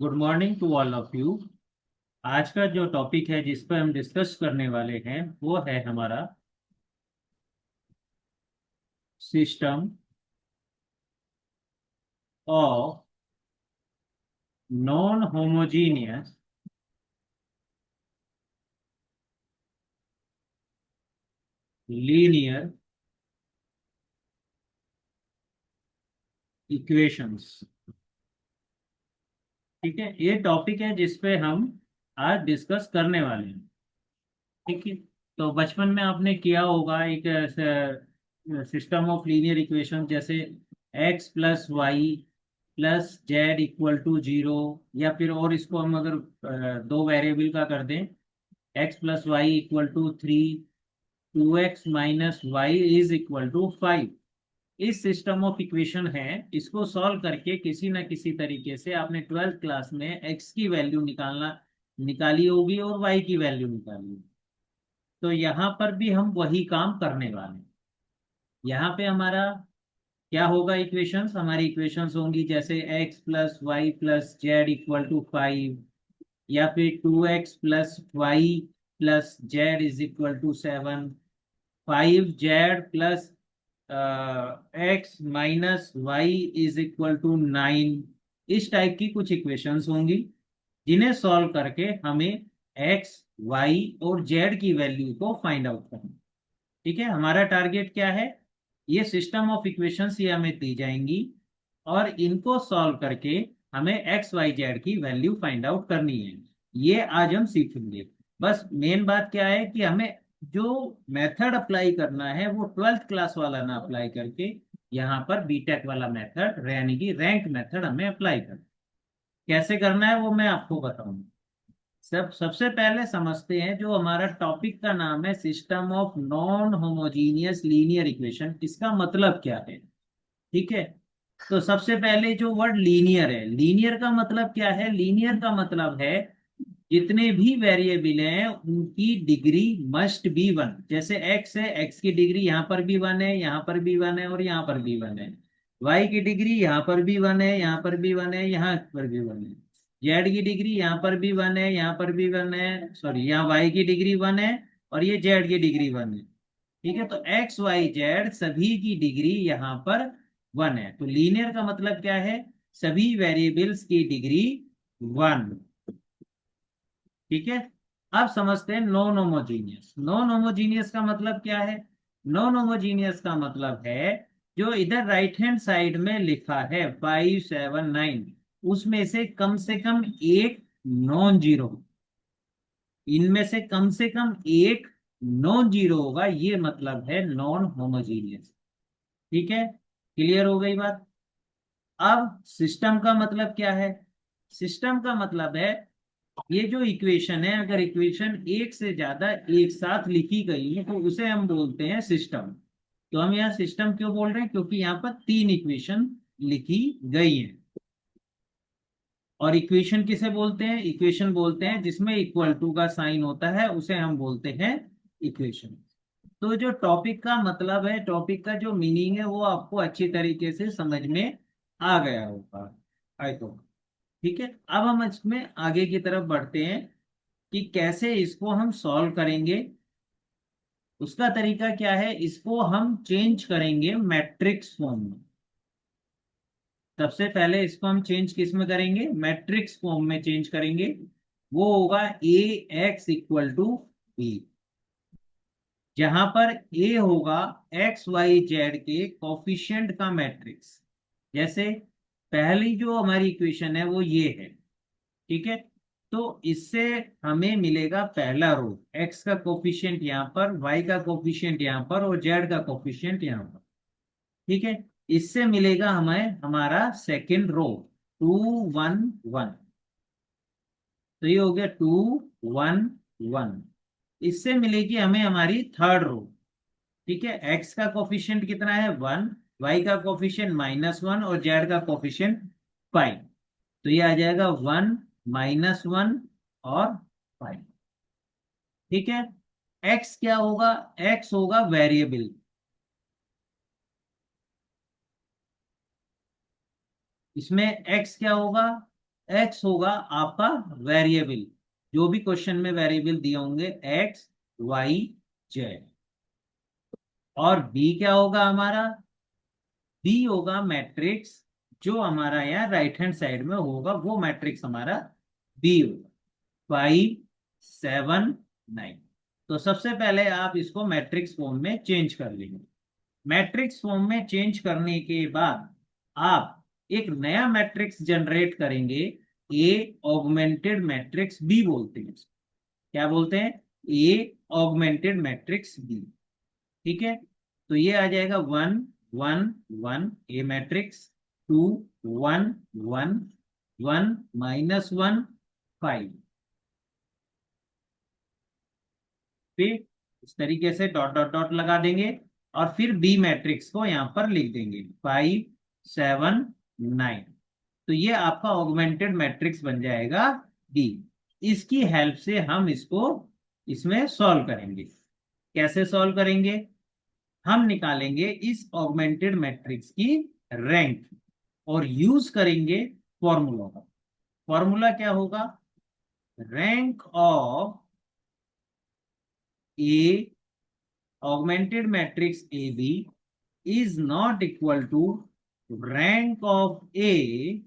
Good morning to all of you. आज का जो टॉपिक है जिस पर हम डिस्कस करने वाले हैं वो है हमारा system of non homogeneous linear equations. ठीक है, ये टॉपिक है जिस पे हम आज डिस्कस करने वाले हैं। ठीक है, तो बचपन में आपने किया होगा एक सिस्टम ऑफ लीनियर इक्वेशन, जैसे X plus Y plus Z equal to zero, या फिर और इसको हम अगर दो वेरिएबल का कर दें, X plus Y equal to three, two X minus Y is equal to five. इस सिस्टम ऑफ इक्वेशन है, इसको सॉल्व करके किसी ना किसी तरीके से आपने ट्वेल्थ क्लास में एक्स की वैल्यू निकाली होगी और वाई की वैल्यू निकाली होगी। तो यहाँ पर भी हम वही काम करने वाले हैं। यहाँ पे हमारा क्या होगा, इक्वेशंस हमारी इक्वेशंस होंगी जैसे X plus Y plus Z equal to five, या फिर two X plus Y plus Z is equal to seven, five Z plus X minus Y is equal to nine. इस टाइप की कुछ equations होंगी जिन्हें solve करके हमें X Y और जेड की वैल्यू को फाइंड आउट करना। ठीक है, हमारा टारगेट क्या है, ये सिस्टम ऑफ इक्वेशंस ये हमें दी जाएंगी और इनको सॉल्व करके हमें एक्स वाई जेड की वैल्यू फाइंड आउट करनी है। ये आज हम सीखेंगे। बस मेन बात क्या है कि हमें जो मेथड अप्लाई करना है वो ट्वेल्थ क्लास वाला ना अप्लाई करके यहाँ पर बीटेक वाला मेथड यानी कि रैंक मेथड हमें अप्लाई करना। कैसे करना है वो मैं आपको बताऊंगा। सबसे पहले समझते हैं, जो हमारा टॉपिक का नाम है system of non homogeneous linear equation, इसका मतलब क्या है। ठीक है, तो सबसे पहले जो वर्ड लीनियर है, लीनियर का मतलब क्या है, लीनियर का मतलब है जितने भी वेरिएबल हैं उनकी डिग्री मस्ट बी वन। जैसे एक्स है, एक्स की डिग्री यहाँ पर भी वन है, यहाँ पर भी वन है और यहाँ पर भी वन है। वाई की डिग्री यहाँ पर भी वन है, यहाँ पर भी वन है, यहाँ पर भी वन है। जेड की डिग्री यहाँ पर भी वन है, यहाँ पर भी वन है, सॉरी यहाँ वाई की डिग्री वन है और ये जेड की डिग्री वन है। ठीक है, तो एक्स वाई जेड सभी की डिग्री यहाँ पर वन है। तो लीनियर का मतलब क्या है, सभी वेरिएबल्स की डिग्री वन। ठीक है, अब समझते हैं नॉन होमोजीनियस। नॉन होमोजीनियस का मतलब क्या है, नॉन होमोजीनियस का मतलब है जो इधर राइट हैंड साइड में लिखा है 5 7 9, उसमें से कम एक नॉन जीरो, इनमें से कम एक नॉन जीरो होगा, ये मतलब है नॉन होमोजीनियस। ठीक है, क्लियर हो गई बात। अब सिस्टम का मतलब क्या है, सिस्टम का मतलब है ये जो इक्वेशन है, अगर इक्वेशन एक से ज्यादा एक साथ लिखी गई है तो उसे हम बोलते हैं सिस्टम। तो हम यहाँ सिस्टम क्यों बोल रहे हैं, क्योंकि यहाँ पर तीन इक्वेशन लिखी गई हैं। और इक्वेशन किसे बोलते हैं, इक्वेशन बोलते हैं जिसमें इक्वल टू का साइन होता है, उसे हम बोलते हैं इक्वेशन। तो जो टॉपिक का मतलब है, टॉपिक का जो मीनिंग है वो आपको अच्छी तरीके से समझ में आ गया होगा, आई तो। ठीक है, अब हम इसमें आगे की तरफ बढ़ते हैं कि कैसे इसको हम सॉल्व करेंगे। उसका तरीका क्या है, इसको हम चेंज करेंगे मैट्रिक्स फॉर्म में। सबसे पहले इसको हम चेंज किस में करेंगे, मैट्रिक्स फॉर्म में चेंज करेंगे। वो होगा ए एक्स इक्वल टू बी, जहां पर ए होगा एक्स वाई जेड के कोफिशिएंट का मैट्रिक्स। जैसे पहली जो हमारी इक्वेशन है वो ये है। ठीक है, तो इससे हमें मिलेगा पहला रो, एक्स का कोफिशिएंट यहाँ पर, वाई का कोफिशिएंट यहाँ पर और जेड का कोफिशिएंट यहाँ पर। ठीक है, इससे मिलेगा हमें हमारा सेकंड रो, 2 1 1। तो ये हो गया 2 1 1। इससे मिलेगी हमें हमारी थर्ड रो। ठीक है, एक्स का कोफिशिएंट कितना है, वन, वाई का कोफिशिएंट -1 और जेड का कोफिशिएंट 5। तो ये आ जाएगा 1 -1 और 5। ठीक है, एक्स क्या होगा, एक्स होगा वेरिएबल। इसमें एक्स क्या होगा, एक्स होगा आपका वेरिएबल, जो भी क्वेश्चन में वेरिएबल दिए होंगे, एक्स वाई जेड। और बी क्या होगा हमारा? बी होगा मैट्रिक्स, जो हमारा यहाँ राइट हैंड साइड में होगा, वो मैट्रिक्स हमारा बी होगा, 5 7 9। तो सबसे पहले आप इसको मैट्रिक्स फॉर्म में चेंज कर लेंगे। मैट्रिक्स फॉर्म में चेंज करने के बाद आप एक नया मैट्रिक्स जनरेट करेंगे, ए ऑगमेंटेड मैट्रिक्स बी बोलते हैं। क्या बोलते हैं? ए ऑगमेंटेड मैट्रिक्स बी। ठीक है, तो ये आ जाएगा 1 1 1 ए मैट्रिक्स, 2 1 1 1 -1 5। फिर इस तरीके से डॉट डॉट डॉट लगा देंगे और फिर बी मैट्रिक्स को यहां पर लिख देंगे 5 7 9। तो ये आपका ऑगमेंटेड मैट्रिक्स बन जाएगा बी। इसकी हेल्प से हम इसको इसमें सॉल्व करेंगे। कैसे सॉल्व करेंगे? हम निकालेंगे इस ऑगमेंटेड मैट्रिक्स की रैंक और यूज करेंगे फॉर्मूला का। फॉर्मूला क्या होगा? Rank of a augmented matrix A B is not equal to rank of A,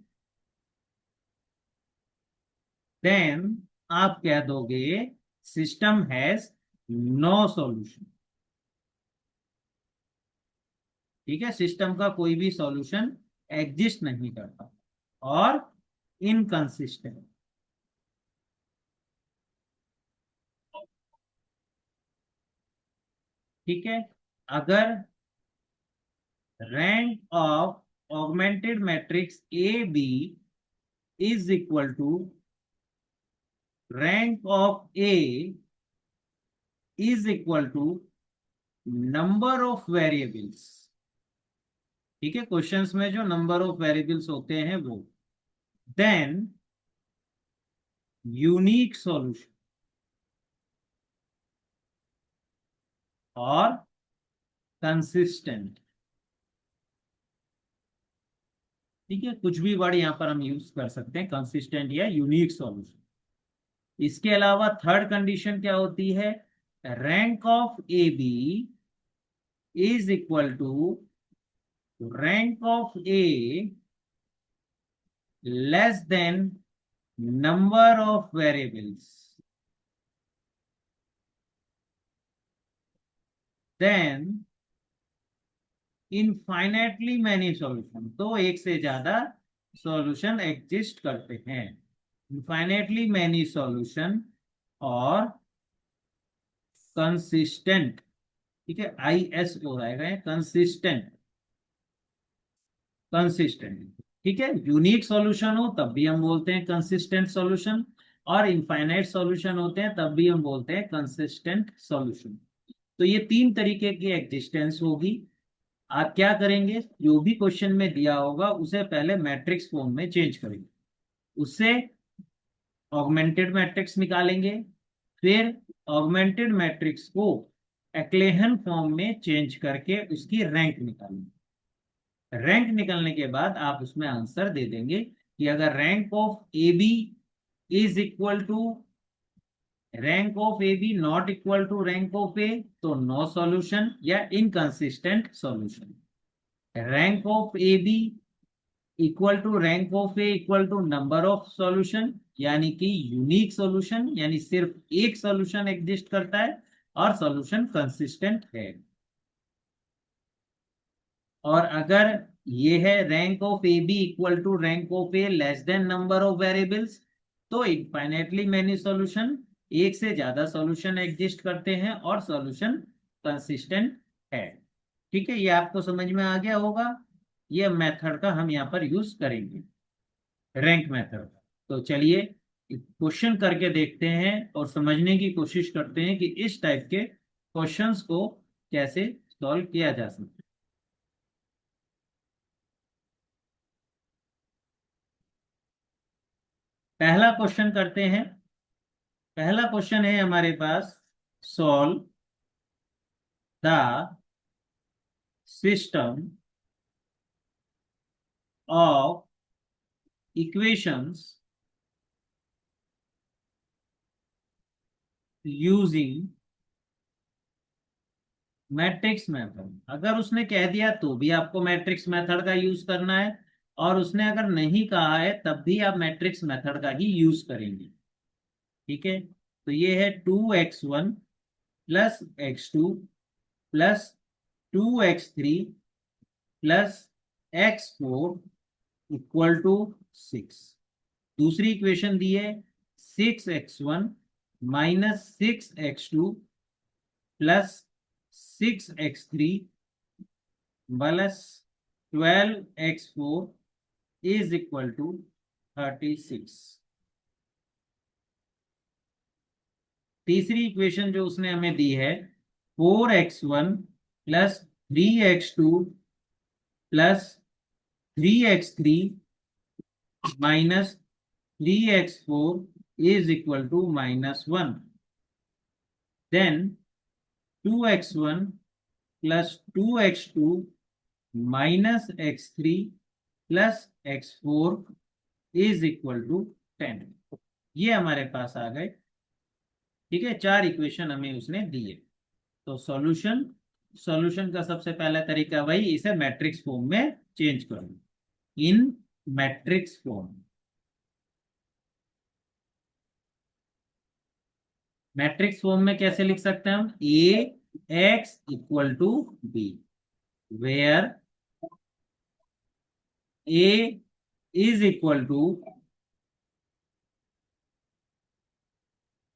then आप कह दोगे सिस्टम हैज नो सॉल्यूशन। ठीक है, सिस्टम का कोई भी सॉल्यूशन एग्जिस्ट नहीं करता और इनकंसिस्टेंट। ठीक है, अगर rank of augmented matrix A B is equal to rank of A is equal to number of variables. ठीक है, क्वेश्चंस में जो नंबर ऑफ वेरिएबल्स होते हैं वो, देन यूनिक सॉल्यूशन और कंसिस्टेंट। ठीक है, कुछ भी वर्ड यहां पर हम यूज कर सकते हैं, कंसिस्टेंट या यूनिक सॉल्यूशन। इसके अलावा थर्ड कंडीशन क्या होती है? Rank of A B is equal to rank of A less than number of variables, then infinitely many solution. तो एक से ज्यादा सॉल्यूशन एग्जिस्ट करते हैं। इनफाइनेटली मैनी सॉल्यूशन और कंसिस्टेंट। ठीक है, आई एस हो रहेगा, कंसिस्टेंट। कंसिस्टेंट। ठीक है, यूनिक सॉल्यूशन हो तब भी हम बोलते हैं कंसिस्टेंट सॉल्यूशन, और इनफाइनाइट सॉल्यूशन होते हैं तब भी हम बोलते हैं कंसिस्टेंट सॉल्यूशन। तो ये तीन तरीके की एग्जिस्टेंस होगी। आप क्या करेंगे? जो भी क्वेश्चन में दिया होगा उसे पहले मैट्रिक्स फॉर्म में चेंज करेंगे, उससे ऑगमेंटेड मैट्रिक्स निकालेंगे, फिर ऑगमेंटेड मैट्रिक्स को एक्लेहन फॉर्म में चेंज करके उसकी रैंक निकालेंगे। रैंक निकलने के बाद आप उसमें आंसर दे देंगे कि अगर rank of A B is equal to rank of A B not equal to rank of A, तो नो सॉल्यूशन या inconsistent solution. Rank of A B equal to rank of A equal to number of solution, यानी कि unique solution, यानी सिर्फ एक solution exist करता है और सॉल्यूशन कंसिस्टेंट है। और अगर ये है rank of A B equal to rank of A less than number of variables, तो इनफाइनेटली मेनी सॉल्यूशन, एक से ज्यादा सॉल्यूशन एग्जिस्ट करते हैं और सॉल्यूशन कंसिस्टेंट है। ठीक है, ये आपको समझ में आ गया होगा। ये मेथड का हम यहाँ पर यूज करेंगे, रैंक मेथड। तो चलिए क्वेश्चन करके देखते हैं और समझने की कोशिश करते हैं कि इस टाइप के क्वेश्चंस को कैसे सॉल्व किया जा सकता है। पहला क्वेश्चन करते हैं। पहला क्वेश्चन है हमारे पास, solve the system of equations using matrix method. अगर उसने कह दिया तो भी आपको मैट्रिक्स मेथड का यूज करना है, और उसने अगर नहीं कहा है तब भी आप मैट्रिक्स मेथड का ही यूज करेंगे। ठीक है, तो ये है 2x1 plus x2 plus 2x3 plus x4 equal to 6। दूसरी इक्वेशन दी है 6x1 minus 6x2 plus 6x3 plus 12x4 is equal to 36। तीसरी इक्वेशन जो उसने हमें दी है 4x1 plus 3x2 plus 3x3 minus 3x4 is equal to -1। Then 2x1 plus 2x2 minus x3 plus x4 is equal to 10। ये हमारे पास आ गए। ठीक है, चार इक्वेशन हमें उसने दिए। तो सॉल्यूशन, सॉल्यूशन का सबसे पहला तरीका वही, इसे मैट्रिक्स फॉर्म में चेंज करो, in matrix form. Matrix form में कैसे लिख सकते हैं हम? A X equal to B, where A is equal to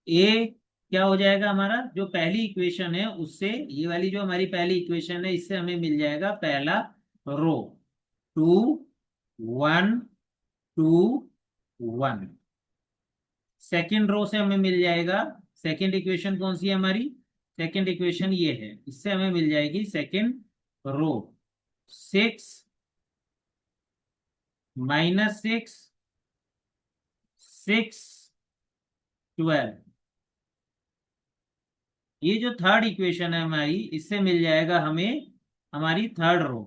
A, क्या हो जाएगा हमारा जो पहली इक्वेशन है उससे, ये वाली जो हमारी पहली इक्वेशन है इससे हमें मिल जाएगा पहला रो 2 1 2 1। सेकेंड रो से हमें मिल जाएगा, सेकेंड इक्वेशन कौन सी है हमारी? सेकेंड इक्वेशन ये है, इससे हमें मिल जाएगी सेकेंड रो 6 -6 6 12। ये जो थर्ड इक्वेशन है हमारी, इससे मिल जाएगा हमें हमारी थर्ड रो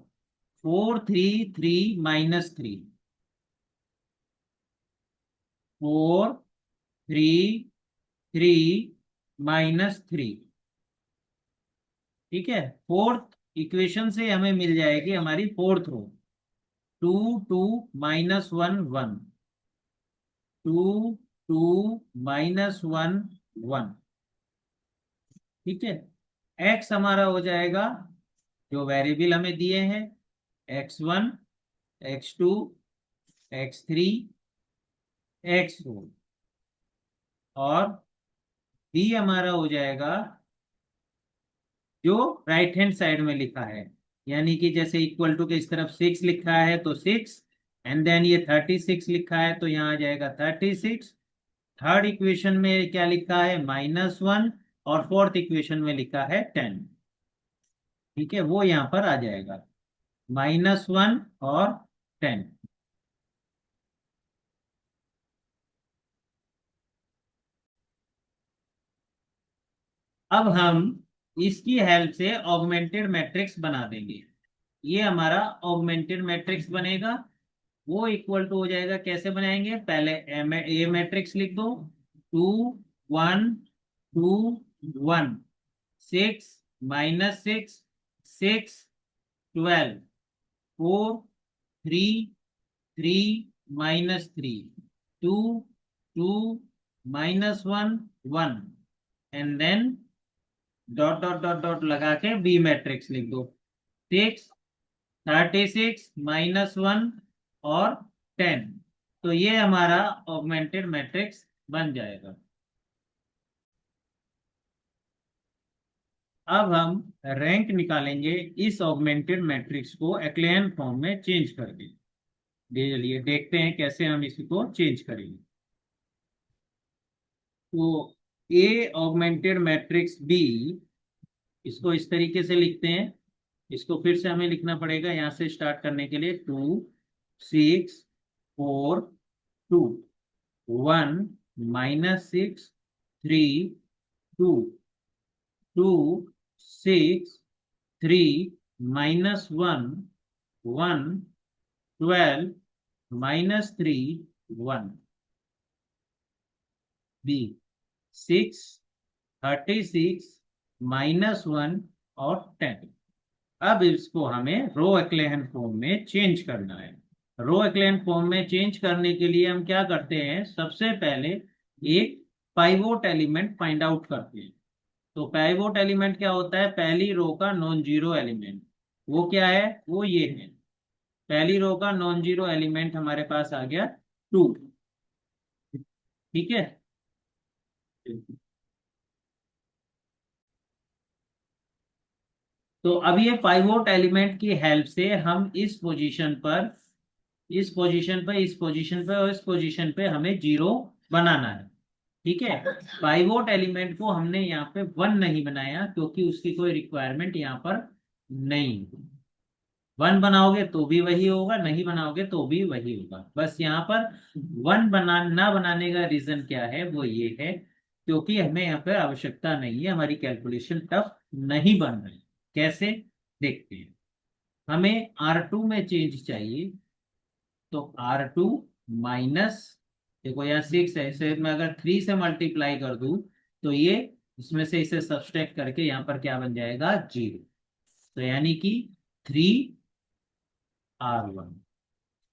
4 3 3 -3 4 3 3 -3। ठीक है, फोर्थ इक्वेशन से हमें मिल जाएगी हमारी फोर्थ रो 2 2 -1 1 2 2 -1 1। ठीक है, एक्स हमारा हो जाएगा जो वेरिएबल हमें दिए हैं x1 x2 x3 x4, और बी हमारा हो जाएगा जो राइट हैंड साइड में लिखा है, यानी कि जैसे इक्वल टू के इस तरफ 6 लिखा है तो 6, एंड देन ये 36 लिखा है तो यहाँ आ जाएगा 36। थर्ड इक्वेशन में क्या लिखा है? -1, और फोर्थ इक्वेशन में लिखा है 10। ठीक है, वो यहाँ पर आ जाएगा -1 और 10। अब हम इसकी हेल्प से ऑगमेंटेड मैट्रिक्स बना देंगे। ये हमारा ऑगमेंटेड मैट्रिक्स बनेगा, वो इक्वल टू हो जाएगा, कैसे बनाएंगे? पहले ए मैट्रिक्स लिख दो 2 1 2 1 6 -6 6 12 4 3 3 -3 2 2 -1 1, and then dot dot dot dot लगा के बी मैट्रिक्स लिख दो 6 36 -1 और 10। तो ये हमारा ऑगमेंटेड मैट्रिक्स बन जाएगा। अब हम रैंक निकालेंगे इस ऑगमेंटेड मैट्रिक्स को एक्लेयन फॉर्म में चेंज करके। चलिए देखते हैं कैसे हम इसको चेंज करेंगे। तो ए ऑगमेंटेड मैट्रिक्स बी, इसको इस तरीके से लिखते हैं। इसको फिर से हमें लिखना पड़ेगा यहाँ से स्टार्ट करने के लिए 2 6 4 2 1 -6 3 2 2 6 3 -1 1 12 -3 1। बी 6 36 -1 और 10। अब इसको हमें रो एक्लेहन फॉर्म में चेंज करना है। रो एक्लेहन फॉर्म में चेंज करने के लिए हम क्या करते हैं, सबसे पहले एक पाइवोट एलिमेंट फाइंड आउट करते हैं। तो पाइवोट एलिमेंट क्या होता है, पहली रो का नॉन जीरो एलिमेंट। वो क्या है, वो ये है। पहली रो का नॉन जीरो एलिमेंट हमारे पास आ गया 2। ठीक है। तो अब ये पाइवोट एलिमेंट की हेल्प से हम इस पोजीशन पर, इस पोजीशन पे, इस पोजीशन पे और इस पोजीशन पे हमें जीरो बनाना है। ठीक है। पाइवोट एलिमेंट को हमने यहाँ पे 1 नहीं बनाया क्योंकि उसकी कोई रिक्वायरमेंट यहाँ पर नहीं। 1 बनाओगे तो भी वही होगा, नहीं बनाओगे तो भी वही होगा। बस यहाँ पर 1 ना बनाने का रीजन क्या है, वो ये है क्योंकि हमें यहाँ पर आवश्यकता नहीं है, हमारी कैलकुलेशन टफ नहीं बन रही। कैसे, देखते हैं। हमें R2 में चेंज चाहिए। तो R2 माइनस, देखो यहाँ 6 है, इसे मैं अगर 3 से मल्टीप्लाई कर दूं तो ये इसमें से इसे सब्सट्रैक्ट करके यहाँ पर क्या बन जाएगा, 0। तो यानी कि 3R1।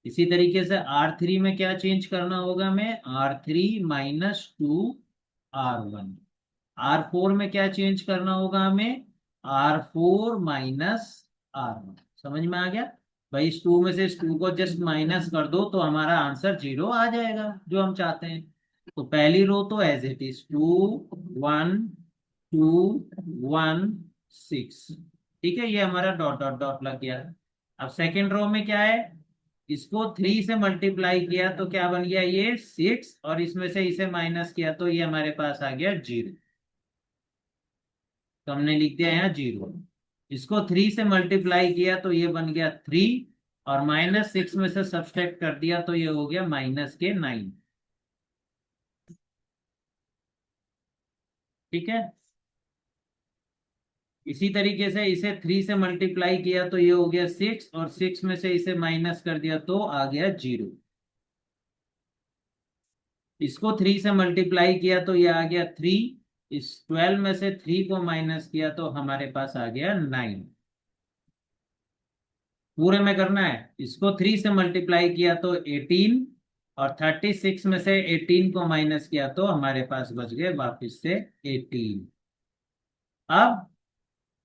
इसी तरीके से R3 में क्या चेंज करना होगा हमें, R3 -2R1। R4 में क्या चेंज करना होगा हमें, R4 -R1। समझ में आ गया भाई, इस 2 में से इस 2 को जस्ट माइनस कर दो तो हमारा आंसर 0 आ जाएगा जो हम चाहते हैं। तो पहली रो तो एज इट इज 2 1 2 1 6। ठीक है, ये हमारा डॉट डॉट डॉट लग गया। अब सेकेंड रो में क्या है, इसको 3 से मल्टीप्लाई किया तो क्या बन गया, ये 6, और इसमें से इसे माइनस किया तो ये हमारे पास आ गया 0। तो हमने लिख दिया यहाँ 0। इसको 3 से मल्टीप्लाई किया तो ये बन गया 3, और -6 में से सब्सट्रैक्ट कर दिया तो ये हो गया -9। ठीक है। इसी तरीके से इसे 3 से मल्टीप्लाई किया तो ये हो गया 6, और 6 में से इसे माइनस कर दिया तो आ गया 0। इसको 3 से मल्टीप्लाई किया तो ये आ गया 3। इस 12 में से 3 को माइनस किया तो हमारे पास आ गया 9। पूरे में करना है, इसको 3 से मल्टीप्लाई किया तो 18, और 36 में से 18 को माइनस किया तो हमारे पास बच गए वापस से 18। अब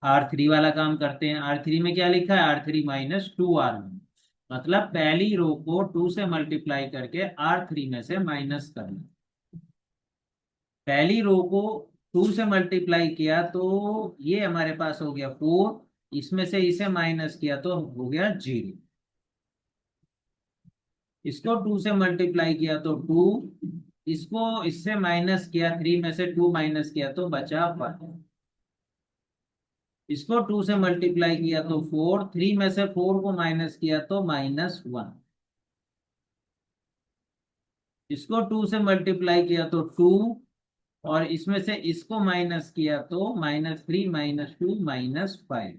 R3 वाला काम करते हैं। R3 में क्या लिखा है, R3 -2R1। मतलब पहली रो को 2 से मल्टीप्लाई करके R3 में से माइनस करना। पहली रो को 2 से मल्टीप्लाई किया तो ये हमारे पास हो गया 4, इसमें से इसे माइनस किया तो हो गया 0। इसको 2 से मल्टीप्लाई किया तो 2, इसको इससे माइनस किया, 3 में से 2 माइनस किया तो बचा 1। इसको 2 से मल्टीप्लाई किया तो 4, 3 में से 4 को माइनस किया तो -1। इसको 2 से मल्टीप्लाई किया तो 2, और इसमें से इसको माइनस किया तो -3 -2 -5।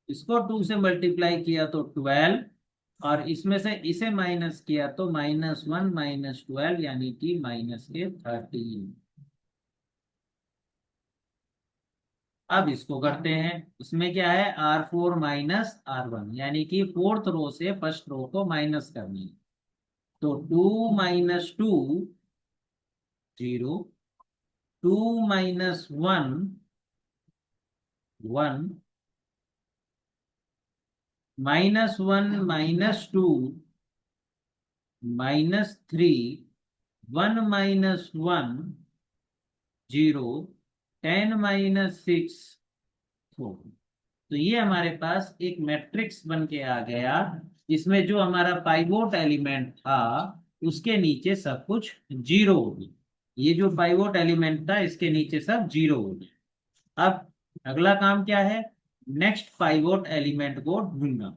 इसको 2 से मल्टीप्लाई किया तो 12, और इसमें से इसे माइनस किया तो -1 -12 यानी कि -13। अब इसको करते हैं। इसमें क्या है, R4 -R1, यानी कि फोर्थ रो से फर्स्ट रो को माइनस करनी है। तो 2 -2 0, 2 -1 1, -1 -2 -3, 1 -1 0, 10 -6 4। तो ये हमारे पास एक मैट्रिक्स बन के आ गया। इसमें जो हमारा पाइवोट एलिमेंट था उसके नीचे सब कुछ 0 हो गया। ये जो पाइवोट एलिमेंट था इसके नीचे सब 0 हो गया। अब अगला काम क्या है, नेक्स्ट पाइवोट एलिमेंट को ढूंढना।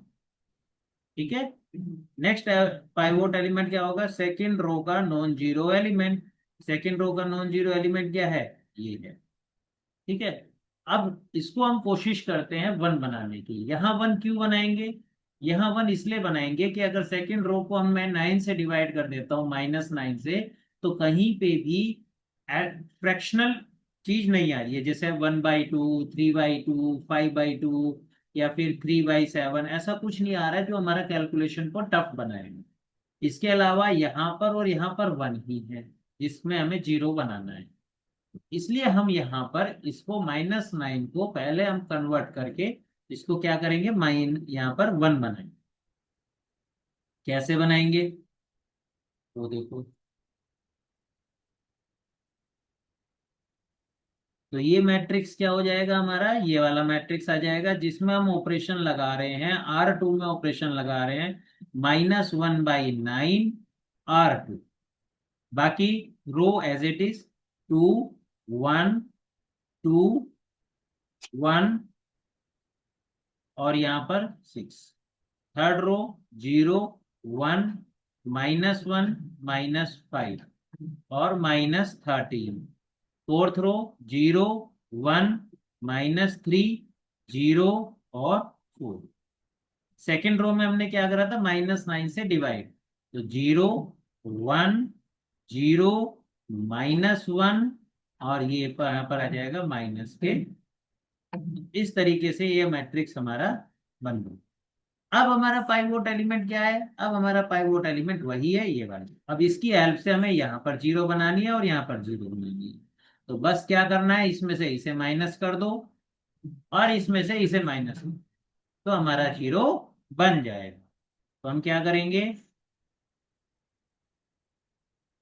ठीक है। नेक्स्ट पाइवोट एलिमेंट क्या होगा, सेकेंड रो का non zero element. Second row का नॉन जीरो एलिमेंट क्या है, ये है। ठीक है। अब इसको हम कोशिश करते हैं 1 बनाने की। यहाँ 1 क्यों बनाएंगे, यहाँ 1 इसलिए बनाएंगे कि अगर सेकेंड रो को हम मैं 9 से डिवाइड कर देता हूँ, -9 से, तो कहीं पे भी फ्रैक्शनल चीज नहीं आ रही है, जैसे 1/2, 3/2, 5/2 या फिर 3/7, ऐसा कुछ नहीं आ रहा है जो हमारा कैलकुलेशन को टफ बनाएगा। इसके अलावा यहाँ पर और यहाँ पर 1 ही है जिसमें हमें 0 बनाना है। इसलिए हम यहाँ पर इसको -9 को पहले हम कन्वर्ट करके इसको क्या करेंगे, यहाँ पर 1 बनाएंगे। कैसे बनाएंगे वो देखो। तो ये मैट्रिक्स क्या हो जाएगा हमारा, ये वाला मैट्रिक्स आ जाएगा जिसमें हम ऑपरेशन लगा रहे हैं, R2 में ऑपरेशन लगा रहे हैं -1/9 R2। बाकी रो एज इट इज, 2 1 2 1 और यहाँ पर 6। थर्ड रो 0 1 -1 -5 और -13। फोर्थ रो 0 1 -3 0 और 4। सेकेंड रो में हमने क्या करा था, -9 से डिवाइड, तो 0 1 0 -1 और ये यहाँ पर आ जाएगा माइनस के। इस तरीके से ये मैट्रिक्स हमारा बन गया। अब हमारा पाइवोट एलिमेंट क्या है, अब हमारा पाइवोट एलिमेंट वही है ये वाला। अब इसकी हेल्प से हमें यहाँ पर 0 बनानी है और यहाँ पर 0 बनानी है। तो बस क्या करना है, इसमें से इसे माइनस कर दो और इसमें से इसे माइनस, तो हमारा 0 बन जाएगा। तो हम क्या करेंगे,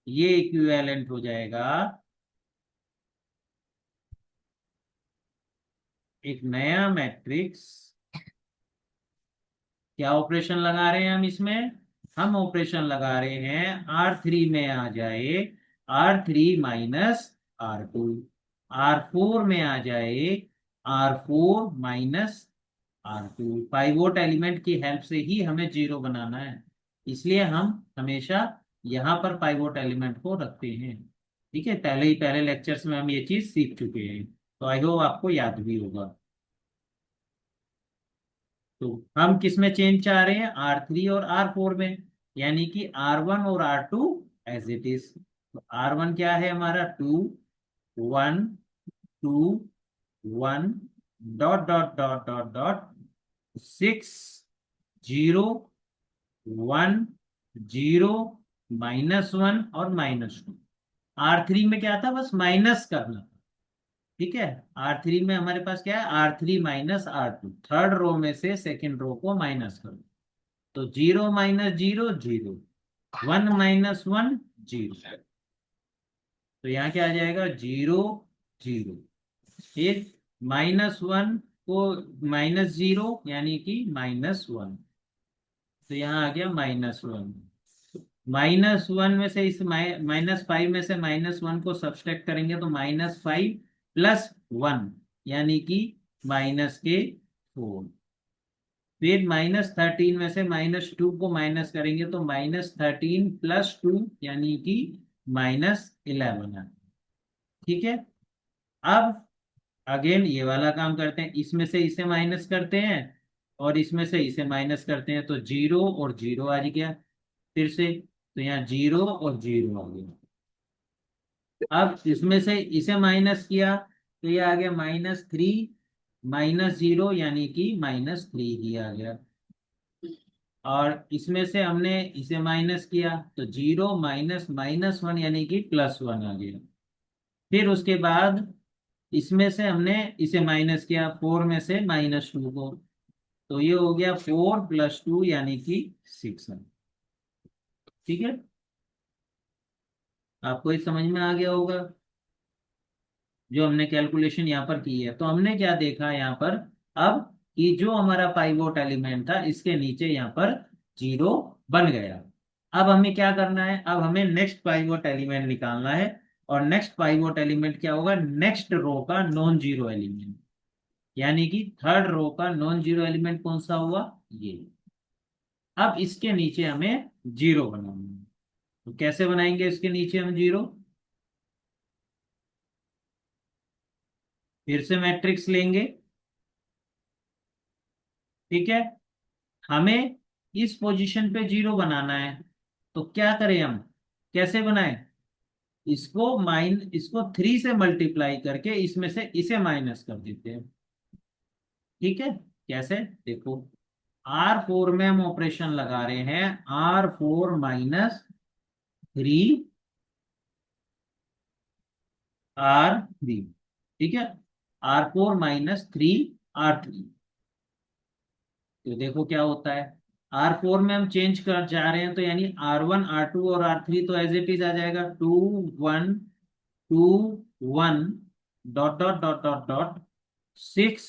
ये इक्विवेलेंट हो जाएगा एक नया मैट्रिक्स। क्या ऑपरेशन लगा रहे हैं हम इसमें, हम ऑपरेशन लगा रहे हैं R3 में आ जाए R3 -R2, R4 में आ जाए R4 -R2। पाइवोट एलिमेंट की हेल्प से ही हमें 0 बनाना है, इसलिए हम हमेशा यहाँ पर पाइवोट एलिमेंट को रखते हैं। ठीक है, पहले लेक्चर्स में हम ये चीज सीख चुके हैं, तो आई होप आपको याद भी होगा। तो हम किस में चेंज चाह रहे हैं, R3 और R4 में, यानी कि R1 और R2 एज इट इज। तो R1 क्या है हमारा, 2 1 2 1 dot dot dot dot dot 6 0 1 0 -1 और -2। R3 में क्या था, बस माइनस करना था। ठीक है, R3 में हमारे पास क्या है, R3 -R2। थर्ड रो में से सेकेंड रो को माइनस करो, तो 0 -0 0 1 -1 0। तो यहाँ क्या आ जाएगा, 0 0। फिर -1 को -0 यानी कि -1, तो यहाँ आ गया -1। -1 में से इस -5 में से -1 को सब्सट्रैक्ट करेंगे तो -5 +1 यानी कि -4। फिर -13 में से -2 को माइनस करेंगे तो -13 +2 यानी कि -11। ठीक है, अब अगेन ये वाला काम करते हैं, इसमें से इसे माइनस करते हैं और इसमें से इसे माइनस करते हैं, तो 0 और 0 आ गया फिर से, तो यहाँ 0 और 0 आ गया। अब इसमें से इसे माइनस किया तो ये आ गया -3 -0 यानी कि -3 ही आ गया। और इसमें से हमने इसे माइनस किया तो 0 -1 यानी कि +1 आ गया। फिर उसके बाद इसमें से हमने इसे माइनस किया 4 में से -2 को, तो ये हो गया 4 + 2 यानी कि 6 है। ठीक है, आपको ये समझ में आ गया होगा जो हमने कैलकुलेशन यहाँ पर की है। तो हमने क्या देखा यहाँ पर, अब कि जो हमारा पाइवोट एलिमेंट था इसके नीचे यहाँ पर 0 बन गया। अब हमें क्या करना है, अब हमें नेक्स्ट पाइवोट एलिमेंट निकालना है। और नेक्स्ट पाइवोट एलिमेंट क्या होगा, नेक्स्ट रो का नॉन जीरो एलिमेंट, यानी कि थर्ड रो का नॉन जीरो एलिमेंट कौन सा हुआ, ये। अब इसके नीचे हमें 0 बनाना है, तो कैसे बनाएंगे इसके नीचे हम 0, फिर से मैट्रिक्स लेंगे। ठीक है, हमें इस पोजीशन पे 0 बनाना है, तो क्या करें हम, कैसे बनाएं, इसको 3 से मल्टीप्लाई करके इसमें से इसे माइनस कर देते हैं। ठीक है, कैसे देखो, R4 में हम ऑपरेशन लगा रहे हैं, R4 - 3 R3। ठीक है, R4 - 3 R3। तो देखो क्या होता है, R4 में हम चेंज कर जा रहे हैं, तो यानी R1 R2 और R3 तो एज इट इज आ जाएगा, 2 1 2 1 dot dot dot dot dot 6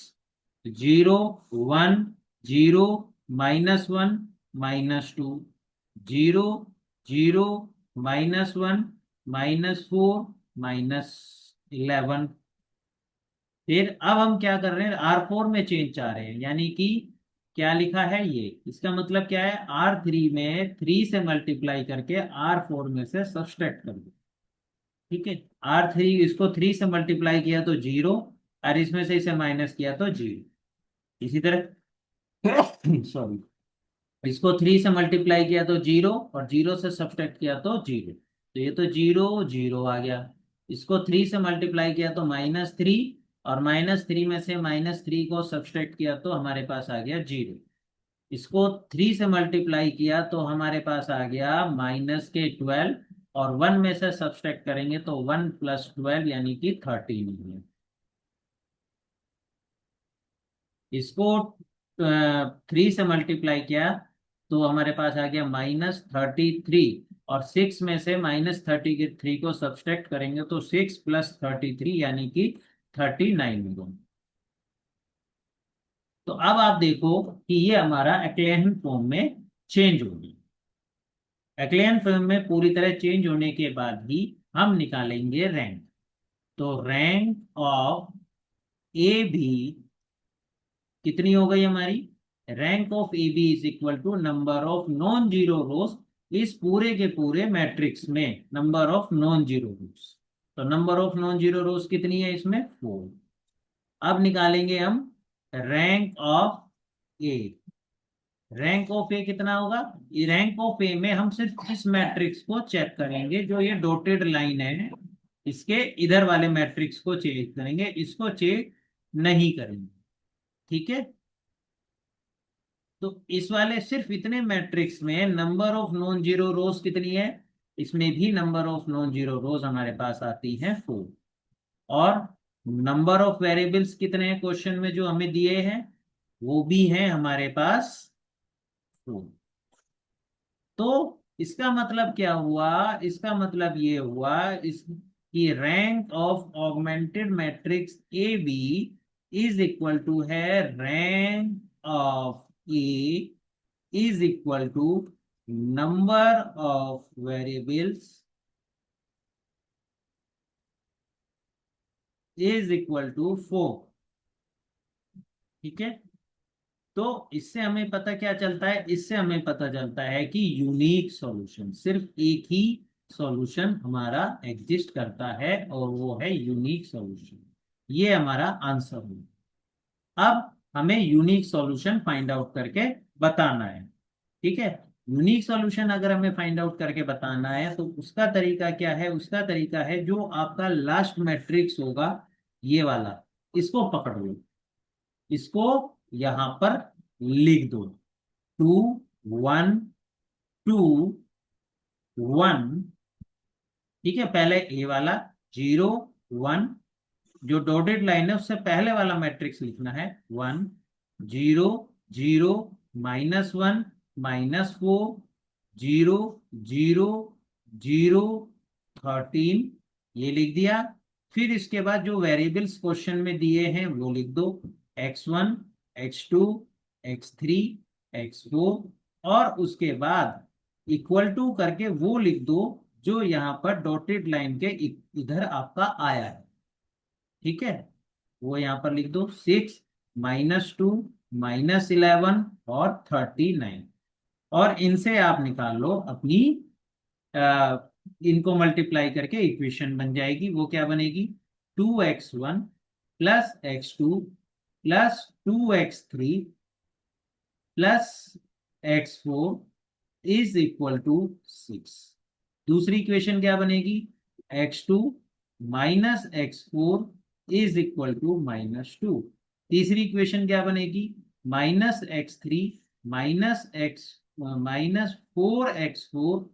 0 1 0 -1 -2 0 0 -1 -4 -11। फिर अब हम क्या कर रहे हैं, R4 में चेंज चाह रहे हैं, यानी कि क्या लिखा है ये, इसका मतलब क्या है, R3 में 3 से मल्टीप्लाई करके R4 में से सब्सट्रैक्ट कर दो। ठीक है, R3 इसको 3 से मल्टीप्लाई किया तो 0, और इसमें से इसे माइनस किया तो 0। इसी तरह सॉरी, इसको 3 से मल्टीप्लाई किया तो 0, और 0 से सब्सट्रैक्ट किया तो 0, तो ये तो 0 0 आ गया। इसको 3 से मल्टीप्लाई किया तो -3, और -3 में से -3 को सब्सट्रैक्ट किया तो हमारे पास आ गया 0। इसको 3 से मल्टीप्लाई किया तो हमारे पास आ गया -12, और 1 में से सब्सट्रैक्ट करेंगे तो 1 + 12 यानी कि 13 है। इसको 3 से मल्टीप्लाई किया तो हमारे पास आ गया -33, और 6 में से -33 को सब्सट्रैक्ट करेंगे तो 6 + 33 यानी कि 39 होगा। तो अब आप देखो कि ये हमारा एक्लेहन फॉर्म में चेंज हो गया। एक्लेहन फॉर्म में पूरी तरह चेंज होने के बाद ही हम निकालेंगे रैंक। तो रैंक ऑफ ए बी कितनी हो गई हमारी, rank of A B is equal to number of non zero rows इस पूरे के पूरे मैट्रिक्स में, number of non zero rows. तो number of non zero rows कितनी है इसमें, 4। अब निकालेंगे हम rank of A. Rank of A कितना होगा, रैंक ऑफ ए में हम सिर्फ इस मैट्रिक्स को चेक करेंगे, जो ये डॉटेड लाइन है, इसके इधर वाले मैट्रिक्स को चेक करेंगे, इसको चेक नहीं करेंगे। ठीक है, तो इस वाले सिर्फ इतने मैट्रिक्स में number of non zero rows कितनी है, इसमें भी नंबर ऑफ नॉन जीरो रोज हमारे पास आती है 4। और नंबर ऑफ वेरिएबल्स कितने हैं क्वेश्चन में जो हमें दिए हैं, वो भी हैं हमारे पास 4। तो इसका मतलब क्या हुआ, इसका मतलब ये हुआ इस कि rank of augmented matrix A B is equal to है rank of A is equal to number of variables is equal to 4। ठीक है, तो इससे हमें पता क्या चलता है, इससे हमें पता चलता है कि यूनिक सॉल्यूशन, सिर्फ एक ही सॉल्यूशन हमारा एग्जिस्ट करता है, और वो है यूनिक सॉल्यूशन। ये हमारा आंसर होगा। अब हमें यूनिक सॉल्यूशन फाइंड आउट करके बताना है। ठीक है, यूनिक सॉल्यूशन अगर हमें फाइंड आउट करके बताना है तो उसका तरीका क्या है, उसका तरीका है जो आपका लास्ट मैट्रिक्स होगा, ये वाला, इसको पकड़ लो, इसको यहां पर लिख दो, 2 1 2 1। ठीक है, पहले ए वाला 0 1, जो डॉटेड लाइन है उससे पहले वाला मैट्रिक्स लिखना है, 1 0 0 -1 -4 0 0 0 13, ये लिख दिया। फिर इसके बाद जो वेरिएबल्स क्वेश्चन में दिए हैं वो लिख दो, x1 x2 x3 x4, और उसके बाद इक्वल टू करके वो लिख दो जो यहाँ पर डॉटेड लाइन के इधर आपका आया है। ठीक है, वो यहां पर लिख दो, 6 -2 -11 और 39, और इनसे आप निकाल लो अपनी, इनको मल्टीप्लाई करके इक्वेशन बन जाएगी। वो क्या बनेगी, 2x1 + x2 + 2x3 + x4 is equal to 6। दूसरी इक्वेशन क्या बनेगी, x2 minus x4 is equal to -2। तीसरी इक्वेशन क्या बनेगी? -x3 -4x4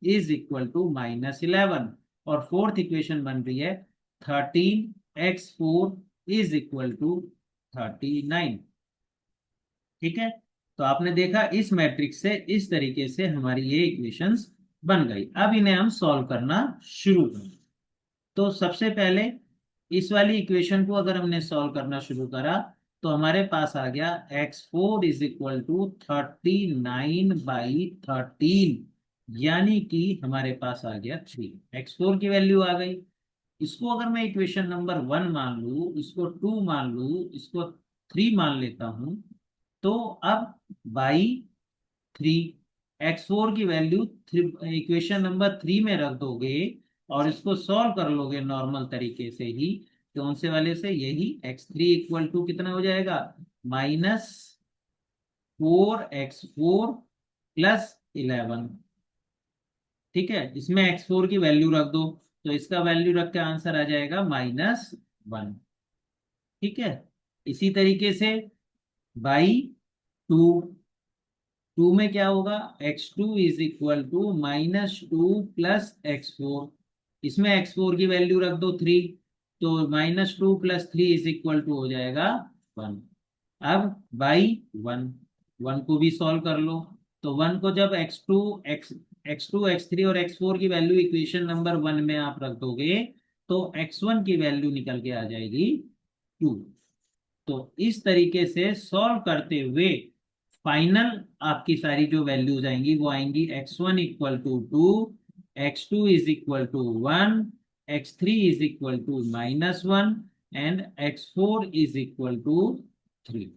is equal to -11। और फोर्थ इक्वेशन बन रही है 13x4 इज इक्वल टू 39। ठीक है, तो आपने देखा इस मैट्रिक्स से इस तरीके से हमारी ये इक्वेशंस बन गई। अब इन्हें हम सॉल्व करना शुरू करें। तो सबसे पहले इस वाली इक्वेशन को अगर हमने सॉल्व करना शुरू करा तो हमारे पास आ गया x4 इज इक्वल टू 39/13, यानी कि हमारे पास आ गया 3। x4 की वैल्यू आ गई। इसको अगर मैं इक्वेशन नंबर 1 मान लू, इसको 2 मान लू, इसको 3 मान लेता हूं, तो अब बाई 3 x4 की वैल्यू इक्वेशन नंबर 3 में रख दोगे और इसको सॉल्व कर लोगे नॉर्मल तरीके से ही, कौन से वाले से? यही x3 इक्वल टू कितना हो जाएगा? -4x4 plus 11। ठीक है, इसमें x4 की वैल्यू रख दो, तो इसका वैल्यू रख के आंसर आ जाएगा -1। ठीक है, इसी तरीके से बाई 2, 2 में क्या होगा? x2 is equal to -2 plus x4। इसमें x4 की वैल्यू रख दो 3, तो -2 प्लस 3 इज इक्वल टू हो जाएगा 1। अब बाई 1, 1 को भी सॉल्व कर लो। तो 1 को जब x2 x3 और x4 की वैल्यू इक्वेशन नंबर 1 में आप रख दोगे तो x1 की वैल्यू निकल के आ जाएगी 2। तो इस तरीके से सॉल्व करते हुए फाइनल आपकी सारी जो वैल्यूज आएंगी वो आएंगी x1 equal to 2, x2 is equal to 1, x3 is equal to -1 and x4 is equal to 3।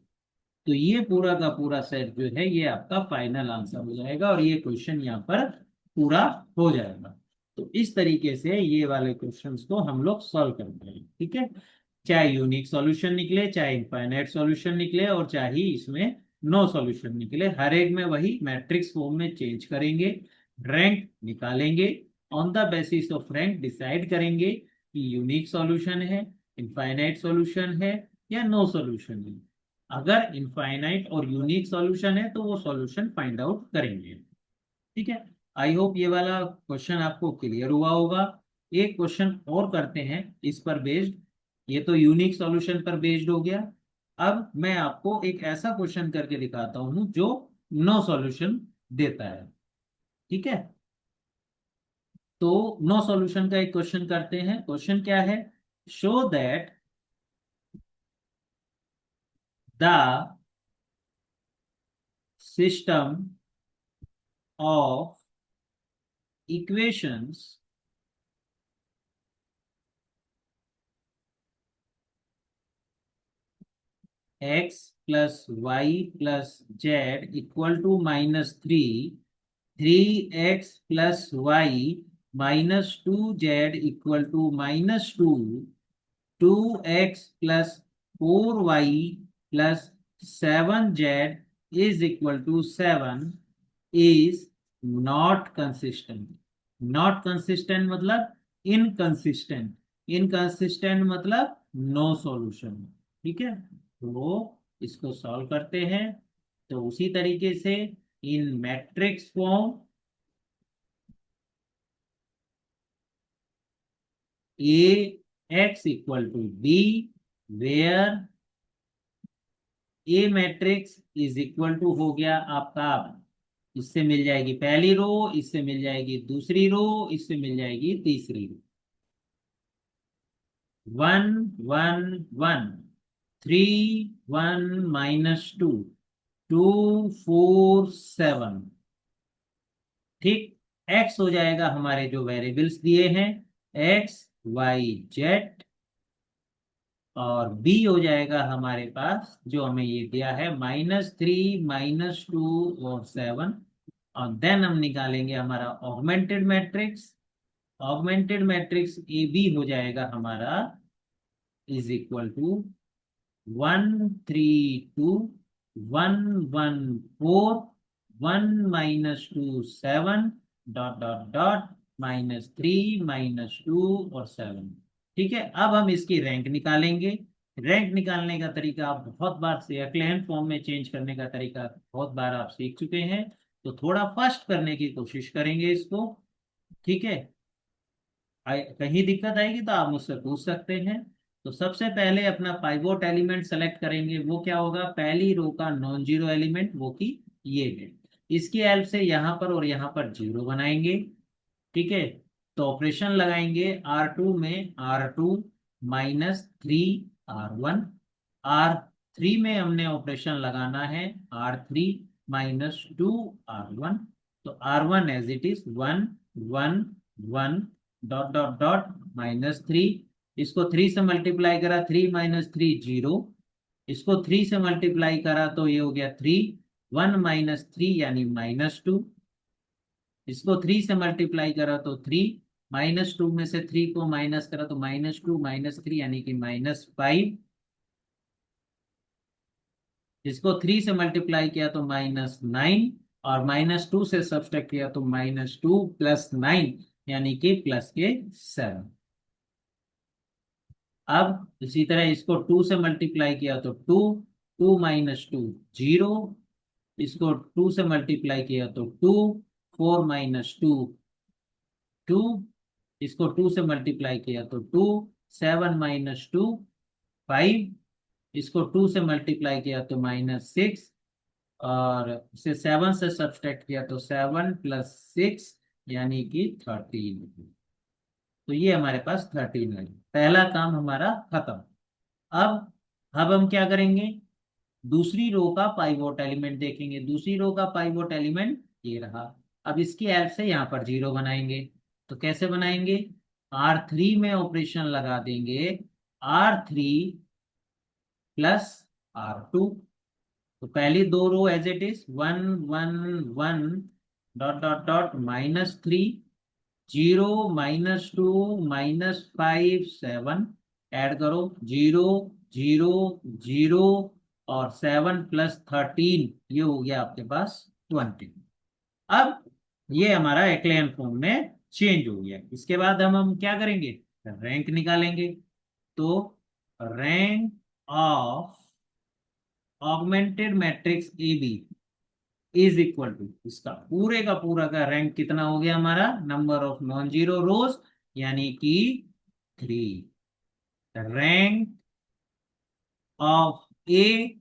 तो ये पूरा का पूरा सेट जो है ये आपका फाइनल आंसर हो जाएगा और ये क्वेश्चन यहाँ पर पूरा हो जाएगा। तो इस तरीके से ये वाले क्वेश्चंस को हम लोग सॉल्व करते हैं। ठीक है, चाहे यूनिक सॉल्यूशन निकले, चाहे इनफाइनाइट सॉल्यूशन निकले, और चाहे इसमें नो सॉल्यूशन निकले, हर एक में वही मैट्रिक्स फॉर्म में चेंज करेंगे, रैंक निकालेंगे, on the basis of rank decide करेंगे कि यूनिक सॉल्यूशन है, इनफाइनाइट सॉल्यूशन है या नो सॉल्यूशन है। अगर इनफाइनाइट और यूनिक सॉल्यूशन है तो वो सॉल्यूशन फाइंड आउट करेंगे। ठीक है, आई होप ये वाला क्वेश्चन आपको क्लियर हुआ होगा। एक क्वेश्चन और करते हैं इस पर बेस्ड। ये तो यूनिक सॉल्यूशन पर बेस्ड हो गया। अब मैं आपको एक ऐसा क्वेश्चन करके दिखाता हूं जो नो सॉल्यूशन देता है। ठीक है, तो नो सॉल्यूशन का एक क्वेश्चन करते हैं। क्वेश्चन क्या है? Show that the system of equations x plus Y plus Z equal to -3, 3x plus Y -2z equal to -2, 2x plus 4y plus 7z is equal to 7 is not consistent. Not consistent मतलब inconsistent, inconsistent मतलब no solution. ठीक है, तो इसको solve करते हैं। तो उसी तरीके से in matrix form A X equal to B, where A matrix is equal to हो गया आपका, इससे मिल जाएगी पहली रो, इससे मिल जाएगी दूसरी रो, इससे मिल जाएगी तीसरी रो। 1 1 1, 3 1 -2, 2 4 7। ठीक, x हो जाएगा हमारे जो वेरिएबल्स दिए हैं x y z, और b हो जाएगा हमारे पास जो हमें ये दिया है -3 -2 और 7। और देन हम निकालेंगे हमारा augmented matrix. Augmented matrix A B हो जाएगा हमारा is equal to 1 3 2 1 1 4 1 -2 7 dot dot dot -3 -2 और 7। ठीक है, अब हम इसकी रैंक निकालेंगे। रैंक निकालने का तरीका आप बहुत बार से एक्लेन फॉर्म में चेंज करने का तरीका बहुत बार आप सीख चुके हैं, तो थोड़ा फास्ट करने की कोशिश करेंगे इसको। ठीक है, कहीं दिक्कत आएगी तो आप मुझसे पूछ सकते हैं। तो सबसे पहले अपना पाइवोट एलिमेंट सेलेक्ट करेंगे, वो क्या होगा, पहली रो का नॉन जीरो एलिमेंट, वो की ये है। इसकी हेल्प से यहाँ पर और यहाँ पर जीरो बनाएंगे। ठीक है, तो ऑपरेशन लगाएंगे R2 में, R2 -3 R1। R3 में हमने ऑपरेशन लगाना है R3 -2 R1। तो R1 as it is 1 1 1 dot dot dot -3। इसको 3 से मल्टीप्लाई करा, 3 -3 0। इसको 3 से मल्टीप्लाई करा तो ये हो गया 3। 1 -3 यानी -2। इसको 3 से मल्टीप्लाई करा तो 3। -2 में से 3 को माइनस करा तो -2 -3 यानी कि -5। इसको 3 से मल्टीप्लाई किया तो -9। और -2 से सब्सट्रैक्ट किया तो -2 +9 यानी कि +7। अब इसी तरह इसको 2 से मल्टीप्लाई किया तो 2। 2 -2 0। इसको 2 से मल्टीप्लाई किया तो 2। 4 -2 2। इसको 2 से मल्टीप्लाई किया तो 2। 7 -2 5। इसको 2 से मल्टीप्लाई किया तो -6। और इसे 7 से सब्सट्रैक्ट किया तो 7 +6 यानी कि 13। तो ये हमारे पास 13 है। पहला काम हमारा खत्म। अब हम क्या करेंगे, दूसरी रो का पाइवोट एलिमेंट देखेंगे। दूसरी रो का पाइवोट एलिमेंट ये रहा। अब इसकी हेल्प से यहाँ पर जीरो बनाएंगे। तो कैसे बनाएंगे, R3 में ऑपरेशन लगा देंगे R3 +R2। तो पहली दो row as it is 1 1 1 dot dot dot -3 0 -2 -5 7। Add करो 0 0 0 और 7 +13, ये हो गया आपके पास 20। अब ये हमारा एक्लेन फॉर्म में चेंज हो गया। इसके बाद हम क्या करेंगे, रैंक निकालेंगे। तो rank of augmented matrix A B is equal to, इसका पूरे का पूरा का रैंक कितना हो गया हमारा, number of non zero rows यानी कि 3। Rank of A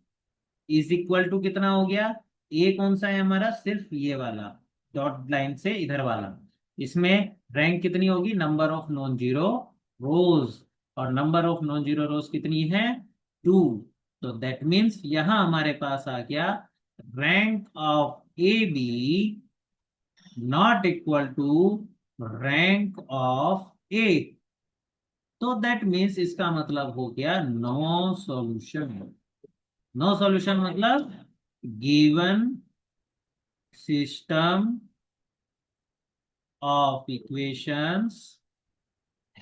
is equal to कितना हो गया, ए कौन सा है हमारा, सिर्फ ये वाला डॉट लाइन से इधर वाला। इसमें रैंक कितनी होगी, number of non zero rows. और number of non zero rows कितनी है, 2। तो दैट मीन्स यहां हमारे पास आ गया rank of A B not equal to rank of A. तो दैट मीन्स इसका मतलब हो गया नो सॉल्यूशन। नो सॉल्यूशन मतलब given system of equations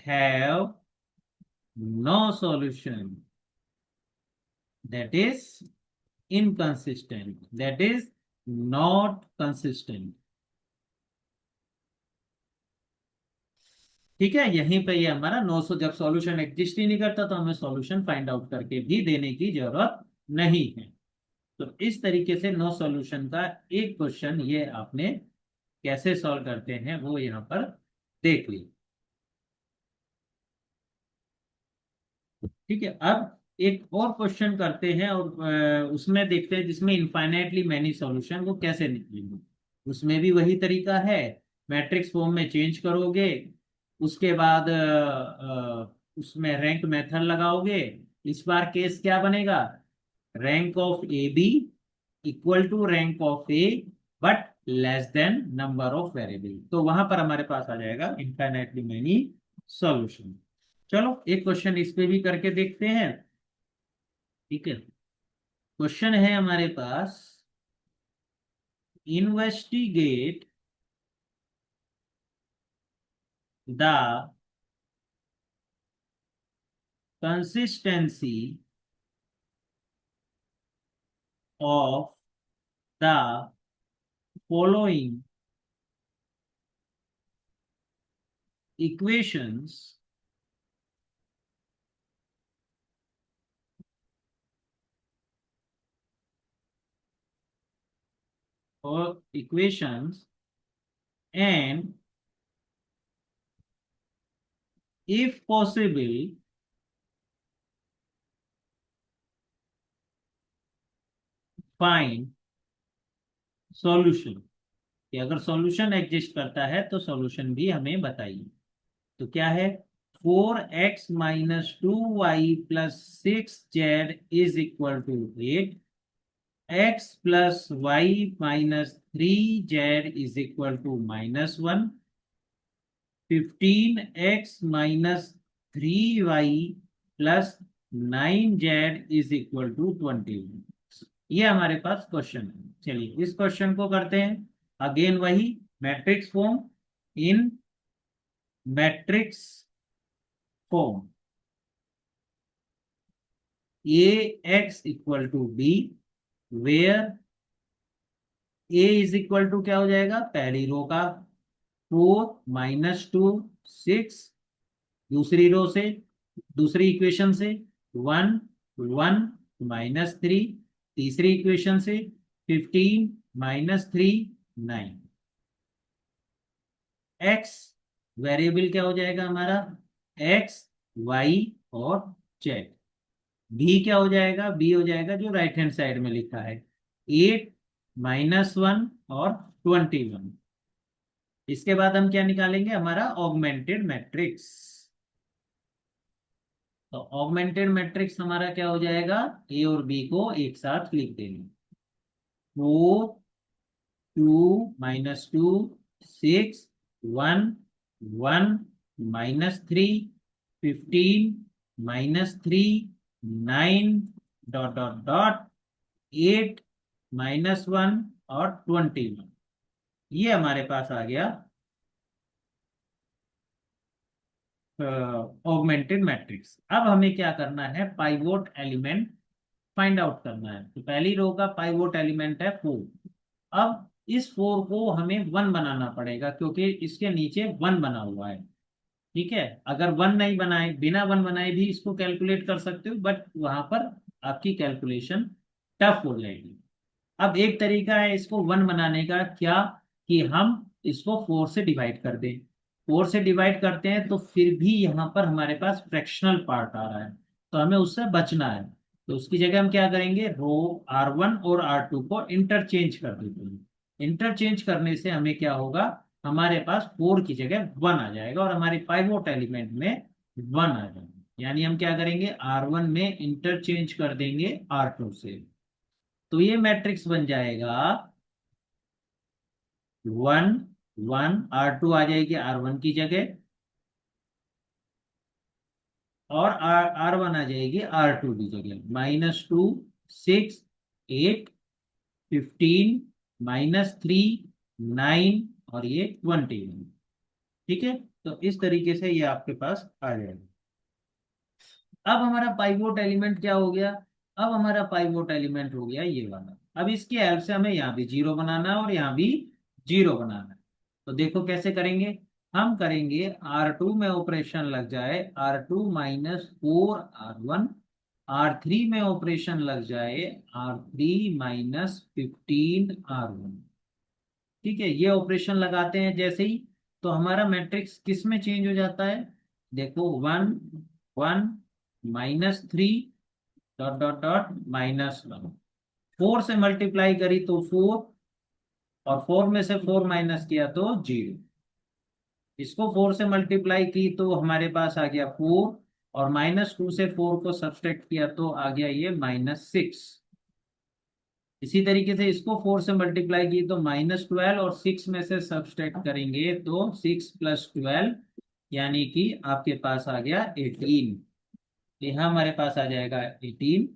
have no solution, that is inconsistent, that is not consistent. ठीक है, यहीं पे ये हमारा 900, जब सॉल्यूशन एग्जिस्ट ही नहीं करता तो हमें सॉल्यूशन फाइंड आउट करके भी देने की जरूरत नहीं है। तो इस तरीके से नो सॉल्यूशन का एक क्वेश्चन ये आपने कैसे सॉल्व करते हैं वो यहाँ पर देख ली। ठीक है, अब एक और क्वेश्चन करते हैं और उसमें देखते हैं जिसमें इनफाइनाइटली मैनी सॉल्यूशन, वो कैसे निकलेंगे। उसमें भी वही तरीका है, मैट्रिक्स फॉर्म में चेंज करोगे, उसके बाद उसमें रैंक मेथड लगाओगे। इस बार केस क्या बनेगा, rank of A B equal to rank of A but less than number of variable. तो वहां पर हमारे पास आ जाएगा इनफाइनाइटली मेनी सॉल्यूशन। चलो एक क्वेश्चन इस पे भी करके देखते हैं। ठीक है, क्वेश्चन है हमारे पास, investigate the consistency of the following equations and if possible find solution, कि अगर सॉल्यूशन एग्जिस्ट करता है तो सॉल्यूशन भी हमें बताइए। तो क्या है, 4x - 2y + 6z is equal to 8, x + y - 3z is equal to -1, 15x - 3y + 9z is equal to 21। ये हमारे पास क्वेश्चन है। चलिए इस क्वेश्चन को करते हैं। अगेन वही matrix form, in matrix form Ax equal to b, where a is equal to क्या हो जाएगा, पहली रो का 4 - 2 6, दूसरी रो से, दूसरी इक्वेशन से 1 1 -3, तीसरी इक्वेशन से 15 - 3 9। x वेरिएबल क्या हो जाएगा हमारा, x y और z। b क्या हो जाएगा, b हो जाएगा जो राइट हैंड साइड में लिखा है 8 -1 और 21। इसके बाद हम क्या निकालेंगे, हमारा ऑगमेंटेड मैट्रिक्स। तो ऑगमेंटेड मैट्रिक्स हमारा क्या हो जाएगा, ए और बी को एक साथ लिख देंगे। 4 2 -2 6 1 1 -3 15 -3 9 डॉट डॉट डॉट 8 -1 और 21। ये हमारे पास आ गया ऑगमेंटेड मैट्रिक्स। अब हमें क्या करना है, पाइवोट एलिमेंट फाइंड आउट करना है। तो पहली रो का पाइवोट एलिमेंट है 4। अब इस 4 को हमें 1 बनाना पड़ेगा क्योंकि इसके नीचे 1 बना हुआ है। ठीक है, अगर 1 नहीं बनाए, बिना 1 बनाए भी इसको कैलकुलेट कर सकते हो, बट वहां पर आपकी कैलकुलेशन टफ हो जाएगी। अब एक तरीका है इसको 1 बनाने का, क्या कि हम इसको 4 से डिवाइड कर दें। 4 से डिवाइड करते हैं तो फिर भी यहाँ पर हमारे पास फ्रैक्शनल पार्ट आ रहा है, तो हमें उससे बचना है। तो उसकी जगह हम क्या करेंगे, रो R1 और R2 को इंटरचेंज कर देते हैं। इंटरचेंज करने से हमें क्या होगा, हमारे पास 4 की जगह 1 आ जाएगा और हमारे पाइवोट एलिमेंट में 1 आ जाएगा। यानी हम क्या करेंगे, R1 में इंटरचेंज कर देंगे R2 से। तो ये मैट्रिक्स बन जाएगा 1 1, R2 आ जाएगी R1 की जगह, और R1 आ जाएगी R2 की जगह। -2 6 8 15 -3 9 और ये 21। ठीक है, तो इस तरीके से ये आपके पास आ जाएगा। अब हमारा पाइवोट एलिमेंट क्या हो गया, अब हमारा पाइवोट एलिमेंट हो गया ये वाला। अब इसकी हेल्प से हमें यहाँ भी 0 बनाना है और यहाँ भी 0 बनाना है। तो देखो कैसे करेंगे, हम करेंगे R2 में ऑपरेशन लग जाए R2 -4 R1, R3 में ऑपरेशन लग जाए R3 -15 R1। ठीक है, ये ऑपरेशन लगाते हैं जैसे ही, तो हमारा मैट्रिक्स किस में चेंज हो जाता है, देखो 1 1 -3 डॉट डॉट डॉट -1। 4 से मल्टीप्लाई करी तो 4, और 4 में से 4 माइनस किया तो 0। इसको 4 से मल्टीप्लाई की तो हमारे पास आ गया 4, और -2 से 4 को सब्सट्रैक्ट किया तो आ गया ये -6। इसी तरीके से इसको 4 से मल्टीप्लाई की तो -12, और 6 में से सब्सट्रैक्ट करेंगे तो 6 + 12 यानी कि आपके पास आ गया 18। यहाँ हमारे पास आ जाएगा 18।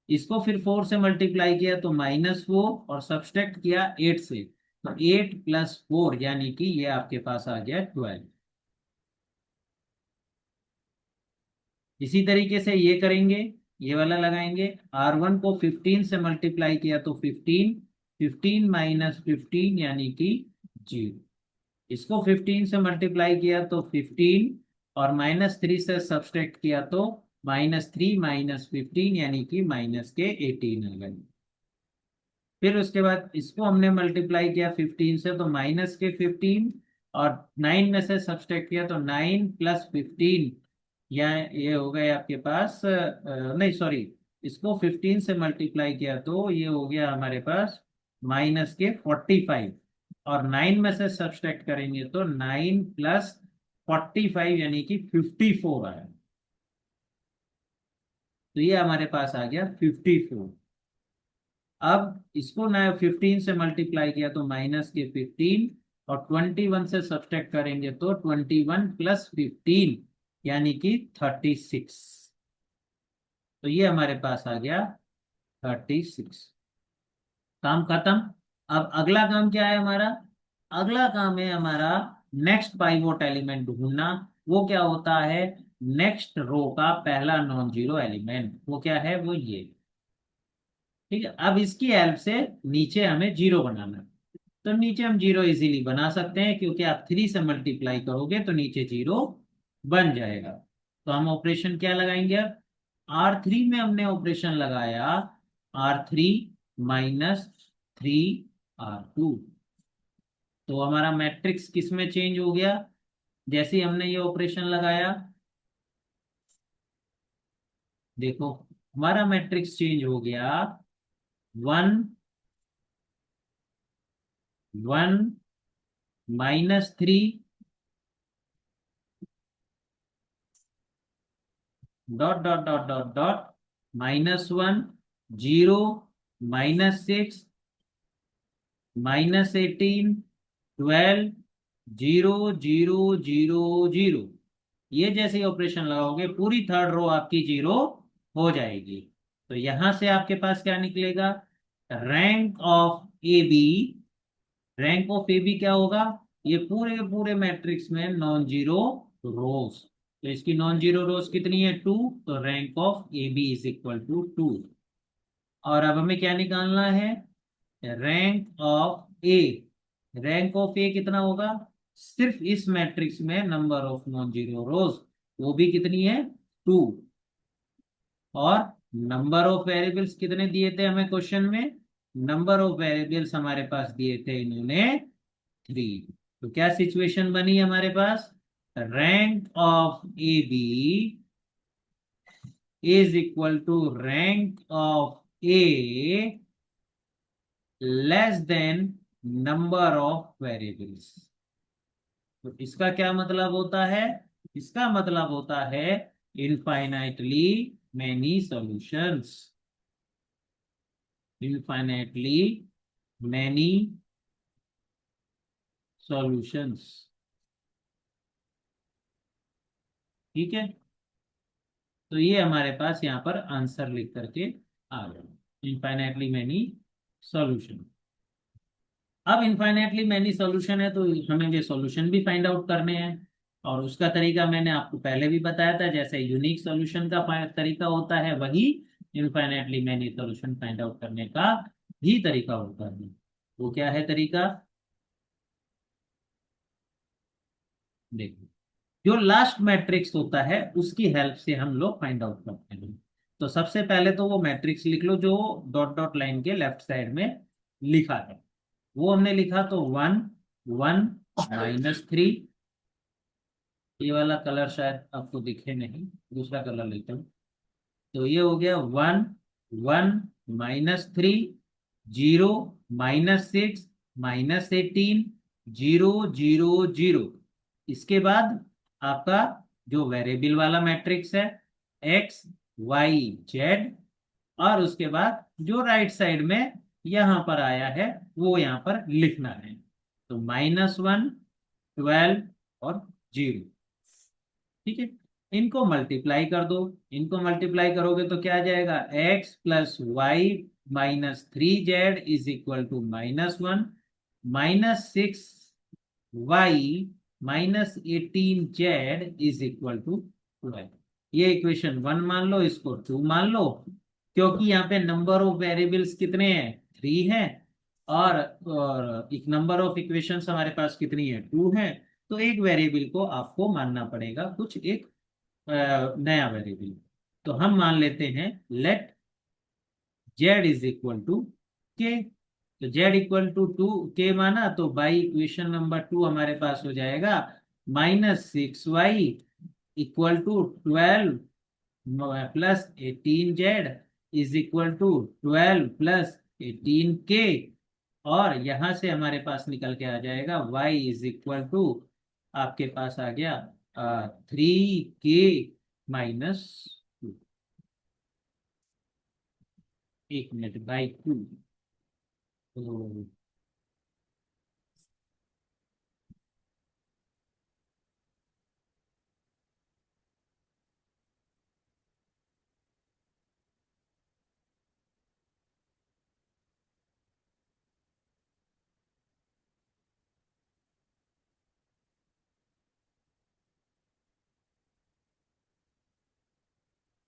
इसको फिर 4 से मल्टीप्लाई किया तो -4, और सब्सट्रैक्ट किया 8 से, तो 8 + 4 यानी कि ये आपके पास आ गया 12। इसी तरीके से ये करेंगे, ये वाला लगाएंगे। R1 को 15 से मल्टीप्लाई किया तो 15, 15 - 15 यानी कि 0। इसको 15 से मल्टीप्लाई किया तो 15, और -3 से सब्सट्रैक्ट किया तो -3 -15 यानी कि माइनस के 18 आ गए। फिर उसके बाद इसको हमने मल्टीप्लाई किया 15 से तो माइनस के 15, और 9 में से सब्सट्रैक्ट किया तो 9 + 15, या ये हो गए आपके पास नहीं सॉरी, इसको 15 से मल्टीप्लाई किया तो ये हो गया हमारे पास माइनस के 45, और 9 में से सब्सट्रैक्ट करेंगे तो 9 + 45 यानी कि 54 आया। तो ये हमारे पास आ गया 54। अब इसको ना 15 से मल्टीप्लाई किया तो माइनस के 15, और 21 से सब्सट्रैक्ट करेंगे तो 21 + 15 यानी कि 36। तो ये हमारे पास आ गया 36। काम खत्म। अब अगला काम क्या है हमारा? अगला काम है हमारा नेक्स्ट पाइवोट एलिमेंट ढूंढना। वो क्या होता है? नेक्स्ट रो का पहला नॉन जीरो एलिमेंट, वो क्या है? वो ये। ठीक है, अब इसकी हेल्प से नीचे हमें जीरो बनाना है। तो नीचे हम जीरो इजीली बना सकते हैं, क्योंकि आप 3 से मल्टीप्लाई करोगे तो नीचे जीरो बन जाएगा। तो हम ऑपरेशन क्या लगाएंगे अब? R3 में हमने ऑपरेशन लगाया R3 -3 R2। तो हमारा मैट्रिक्स किस में चेंज हो गया जैसे ही हमने ये ऑपरेशन लगाया? देखो, हमारा मैट्रिक्स चेंज हो गया 1 1 -3 ... -1 0 -6 -18 12 0 0 0 0। ये जैसे ऑपरेशन लगाओगे पूरी थर्ड रो आपकी जीरो हो जाएगी। तो यहां से आपके पास क्या निकलेगा? Rank of A B. Rank of A B क्या होगा? ये पूरे के पूरे मैट्रिक्स में नॉन जीरो रोज। तो इसकी नॉन जीरो रोज कितनी है? 2। तो रैंक ऑफ ए बी = 2। और अब हमें क्या निकालना है? Rank of A. Rank of A कितना होगा? सिर्फ इस मैट्रिक्स में number of non zero rows, वो भी कितनी है? 2। और नंबर ऑफ वेरिएबल्स कितने दिए थे हमें क्वेश्चन में? नंबर ऑफ वेरिएबल्स हमारे पास दिए थे इन्होंने 3। तो क्या सिचुएशन बनी हमारे पास? Rank of A B = rank of A less than number of variables. तो इसका क्या मतलब होता है? इसका मतलब होता है infinitely many solutions. Infinitely many solutions. ठीक है, तो ये हमारे पास यहाँ पर आंसर लिख करके आ गया, इनफाइनाइटली मैनी सॉल्यूशन। अब इनफाइनाइटली मैनी सॉल्यूशन है तो हमें ये सॉल्यूशन भी फाइंड आउट करने हैं। और उसका तरीका मैंने आपको पहले भी बताया था, जैसे यूनिक सॉल्यूशन का तरीका होता है, वही infinitely many solution find out करने का भी तरीका होता है। वो क्या है तरीका? देखो, जो लास्ट मैट्रिक्स होता है उसकी हेल्प से हम लोग फाइंड आउट करते हैं। तो सबसे पहले तो वो मैट्रिक्स लिख लो जो डॉट डॉट लाइन के लेफ्ट साइड में लिखा है। वो हमने लिखा तो 1 1 -3। ये वाला कलर शायद आपको दिखे नहीं, दूसरा कलर लेते हैं। तो ये हो गया 1 1 -3 0 -6 -18 0 0 0। इसके बाद आपका जो वेरिएबल वाला मैट्रिक्स है एक्स वाई जेड, और उसके बाद जो राइट साइड में यहां पर आया है वो यहां पर लिखना है। तो -1 12 और 0। ठीक है, इनको मल्टीप्लाई कर दो। इनको मल्टीप्लाई करोगे तो क्या आ जाएगा? x + y -3z = -1 -6y -18z = 12। ये इक्वेशन 1 मान लो, इसको 2 मान लो, क्योंकि यहाँ पे नंबर ऑफ वेरिएबल्स कितने हैं? 3 हैं। और एक नंबर ऑफ इक्वेशंस हमारे पास कितनी है, 2 है। तो एक वेरिएबल को आपको मानना पड़ेगा, कुछ एक नया वेरिएबल। तो हम मान लेते हैं let Z is equal to K. तो जेड इक्वल टू 2 के माना, तो बाई इक्वेशन नंबर 2 हमारे पास हो जाएगा -6y equal to 12 plus 18z is equal to 12 plus 18k। और यहां से हमारे पास निकल के आ जाएगा y इज इक्वल टू, आपके पास आ गया 3k -2। एक मिनट, बाई 2। तो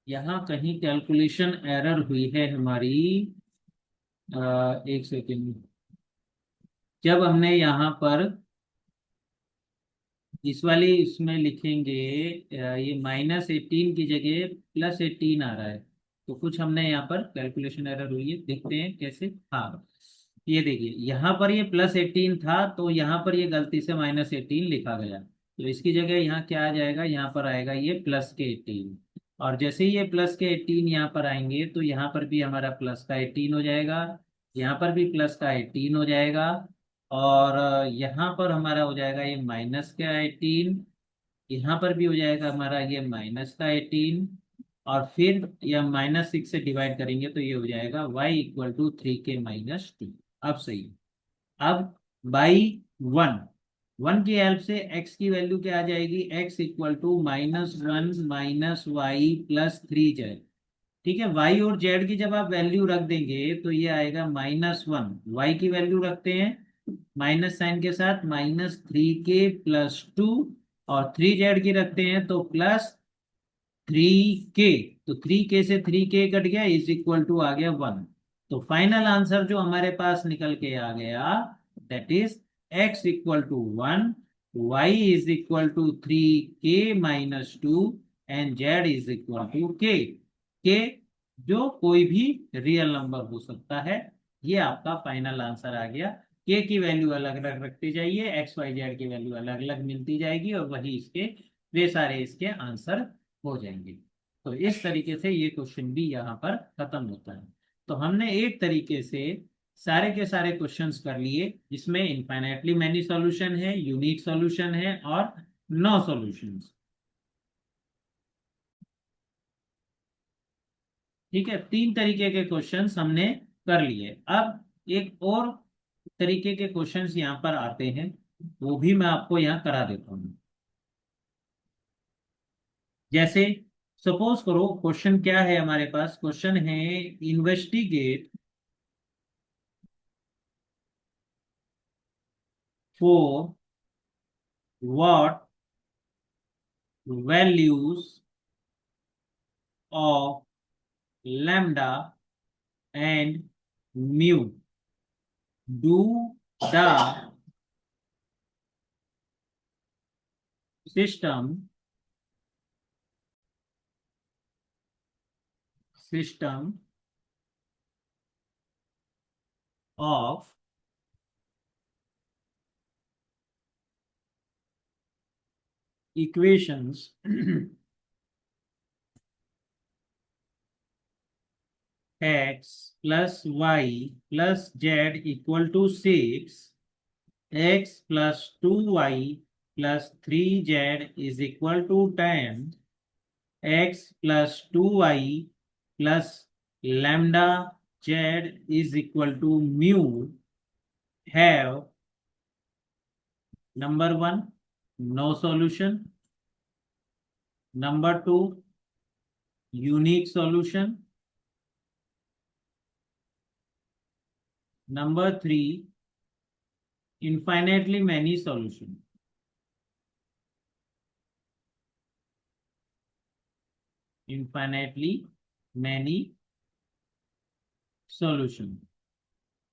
यहाँ कहीं कैलकुलेशन एरर हुई है हमारी। एक सेकेंड। जब हमने यहाँ पर इस वाली इसमें लिखेंगे, ये -18 की जगह +18 आ रहा है। तो कुछ हमने यहाँ पर कैलकुलेशन एरर हुई है, देखते हैं कैसे। हाँ, ये देखिए यहाँ पर ये +18 था, तो यहाँ पर ये गलती से -18 लिखा गया। तो इसकी जगह यहाँ क्या आ जाएगा, यहाँ पर आएगा ये +18। और जैसे ही ये +18 यहाँ पर आएंगे, तो यहाँ पर भी हमारा +18 हो जाएगा, यहाँ पर भी +18 हो जाएगा। और यहाँ पर हमारा हो जाएगा ये -18। यहाँ पर भी हो जाएगा हमारा ये -18। और फिर ये -6 से डिवाइड करेंगे, तो ये हो जाएगा y इक्वल टू 3k-2। अब सही है। अब बाई 1, 1 की हेल्प से x की वैल्यू क्या आ जाएगी, x equal to -1 -y +3z। ठीक है, y और z की जब आप वैल्यू रख देंगे, तो ये आएगा -1। y की वैल्यू रखते हैं माइनस साइन के साथ, -3k+2। और 3z की रखते हैं तो +3k। तो 3k से 3k कट गया, इज इक्वल टू आ गया 1। तो फाइनल आंसर जो हमारे पास निकल के आ गया, that is x equal to 1, y is equal to 3k-2 and z is equal to k। जो कोई भी रियल नंबर हो सकता है। ये आपका फाइनल आंसर आ गया। के की वैल्यू अलग अलग रखते जाइए, एक्स वाई जेड की वैल्यू अलग अलग मिलती जाएगी, और वही इसके वे सारे इसके आंसर हो जाएंगे। तो इस तरीके से ये क्वेश्चन भी यहाँ पर खत्म होता है। तो हमने एक तरीके से सारे के सारे क्वेश्चंस कर लिए, जिसमें इनफाइनाइटली मैनी सॉल्यूशन है, यूनिक सॉल्यूशन है, और नो सॉल्यूशंस। ठीक है, 3 तरीके के क्वेश्चंस हमने कर लिए। अब एक और तरीके के क्वेश्चंस यहाँ पर आते हैं, वो भी मैं आपको यहाँ करा देता हूँ। जैसे सपोज करो, क्वेश्चन क्या है हमारे पास, क्वेश्चन है investigate for what values of lambda and mu do the system of equations x plus y plus z equal to 6, x plus 2y plus 3z is equal to 10, x plus 2y plus lambda z is equal to mu have number 1 no solution, number 2 unique solution, number 3 infinitely many solution। infinitely many solution।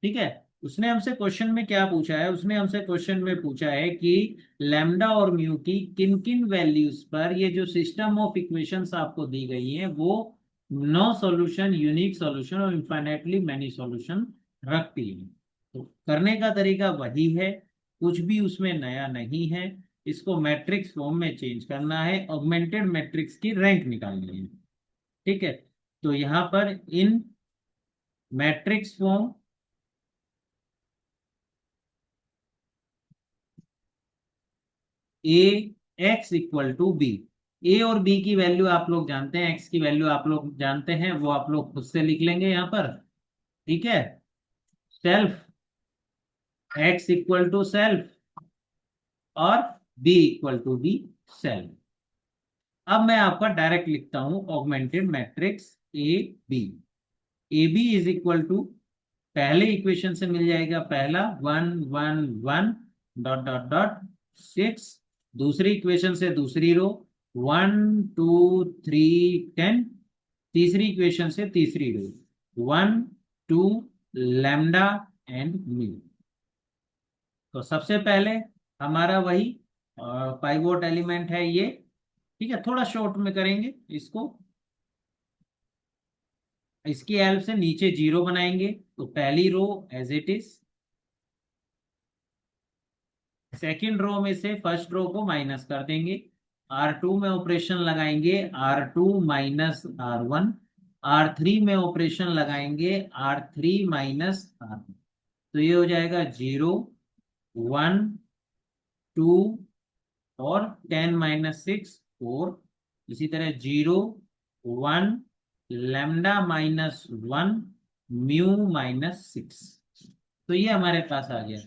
ठीक है। उसने हमसे question में क्या पूछा है, उसने हमसे क्वेश्चन में पूछा है कि लैम्डा और म्यू की किन किन वैल्यूज पर ये जो सिस्टम ऑफ इक्वेशंस आपको दी गई है वो नो सॉल्यूशन, यूनिक सॉल्यूशन और इनफाइनाइटली मैनी सॉल्यूशन रखती है। तो करने का तरीका वही है, कुछ भी उसमें नया नहीं है। इसको मैट्रिक्स फॉर्म में चेंज करना है, ऑगमेंटेड मैट्रिक्स की रैंक निकालनी है। ठीक है, तो यहाँ पर in matrix form A X equal to B, A और बी की वैल्यू आप लोग जानते हैं, एक्स की वैल्यू आप लोग जानते हैं, वो आप लोग खुद से लिख लेंगे यहाँ पर। ठीक है, self X equal to self और B equal to B self. अब मैं आपका डायरेक्ट लिखता हूं augmented matrix A B. A B is equal to, पहले इक्वेशन से मिल जाएगा पहला 1 1 1 डॉट डॉट डॉट 6, दूसरी इक्वेशन से दूसरी रो 1 2 3 10, तीसरी इक्वेशन से तीसरी रो 1 2 लैम्डा एंड म्यू। तो सबसे पहले हमारा वही पाइवोट एलिमेंट है ये। ठीक है, थोड़ा शॉर्ट में करेंगे इसको, इसकी हेल्प से नीचे जीरो बनाएंगे। तो पहली row as it is, second row में से फर्स्ट रो को माइनस कर देंगे, R2 में ऑपरेशन लगाएंगे R2 माइनस R1, R3 में ऑपरेशन लगाएंगे R3 माइनस R1। तो ये हो जाएगा 0 1 2 और 10 - 6 4। इसी तरह 0 1 लैम्डा -1 म्यू -6। तो ये हमारे पास आ गया।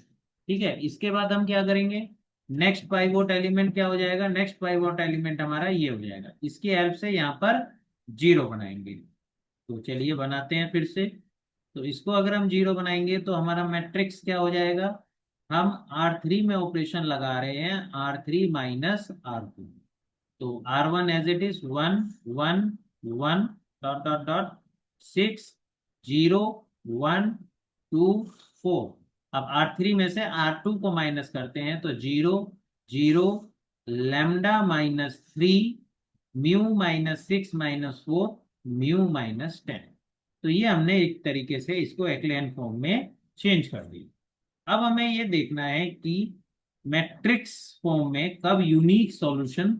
ठीक है, इसके बाद हम क्या करेंगे, नेक्स्ट पाइवोट एलिमेंट क्या हो जाएगा, नेक्स्ट पाइवोट एलिमेंट हमारा ये हो जाएगा, इसकी हेल्प से यहाँ पर जीरो बनाएंगे। तो चलिए बनाते हैं फिर से। तो इसको अगर हम जीरो बनाएंगे तो हमारा मैट्रिक्स क्या हो जाएगा, हम R3 में ऑपरेशन लगा रहे हैं R3 माइनस R2। तो R1 as it is 1 1 1 dot dot dot 6 0 1 2 4। अब R3 में से R2 को माइनस करते हैं तो 0 0 लैम्डा -3 म्यू -6 - 4 म्यू -10। तो ये हमने एक तरीके से इसको एक्लेन फॉर्म में चेंज कर दिया। अब हमें ये देखना है कि मैट्रिक्स फॉर्म में कब यूनिक सॉल्यूशन,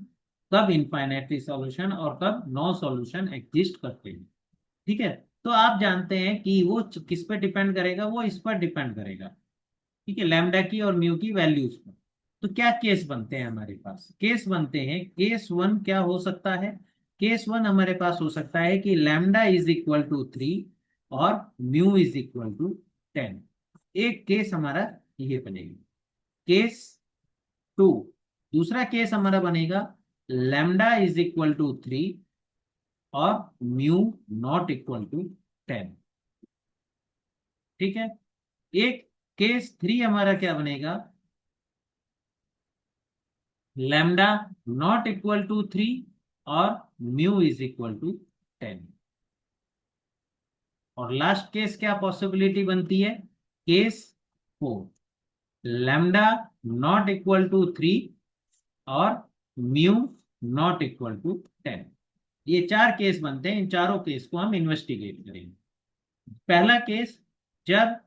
कब इनफाइनाइटली सॉल्यूशन और कब नो सॉल्यूशन एग्जिस्ट करते हैं। ठीक है, तो आप जानते हैं कि वो किस पे डिपेंड करेगा, वो इस पर डिपेंड करेगा। ठीक है, लैम्डा की और म्यू की वैल्यूज पर। तो क्या केस बनते हैं हमारे पास, केस बनते हैं, केस वन क्या हो सकता है, केस वन हमारे पास हो सकता है कि लैम्डा इज इक्वल टू 3 और म्यू इज इक्वल टू 10। एक केस हमारा ये बनेगा, केस टू। दूसरा केस हमारा बनेगा लैम्डा इज इक्वल टू 3 और म्यू नॉट इक्वल टू 10। ठीक है, एक केस थ्री हमारा क्या बनेगा, लैम्डा नॉट इक्वल टू 3 और म्यू इज इक्वल टू 10। और लास्ट केस क्या पॉसिबिलिटी बनती है, case 4, lambda not equal to 3 और म्यू नॉट इक्वल टू 10। ये चार केस बनते हैं, इन चारों केस को हम इन्वेस्टिगेट करेंगे। पहला केस, जब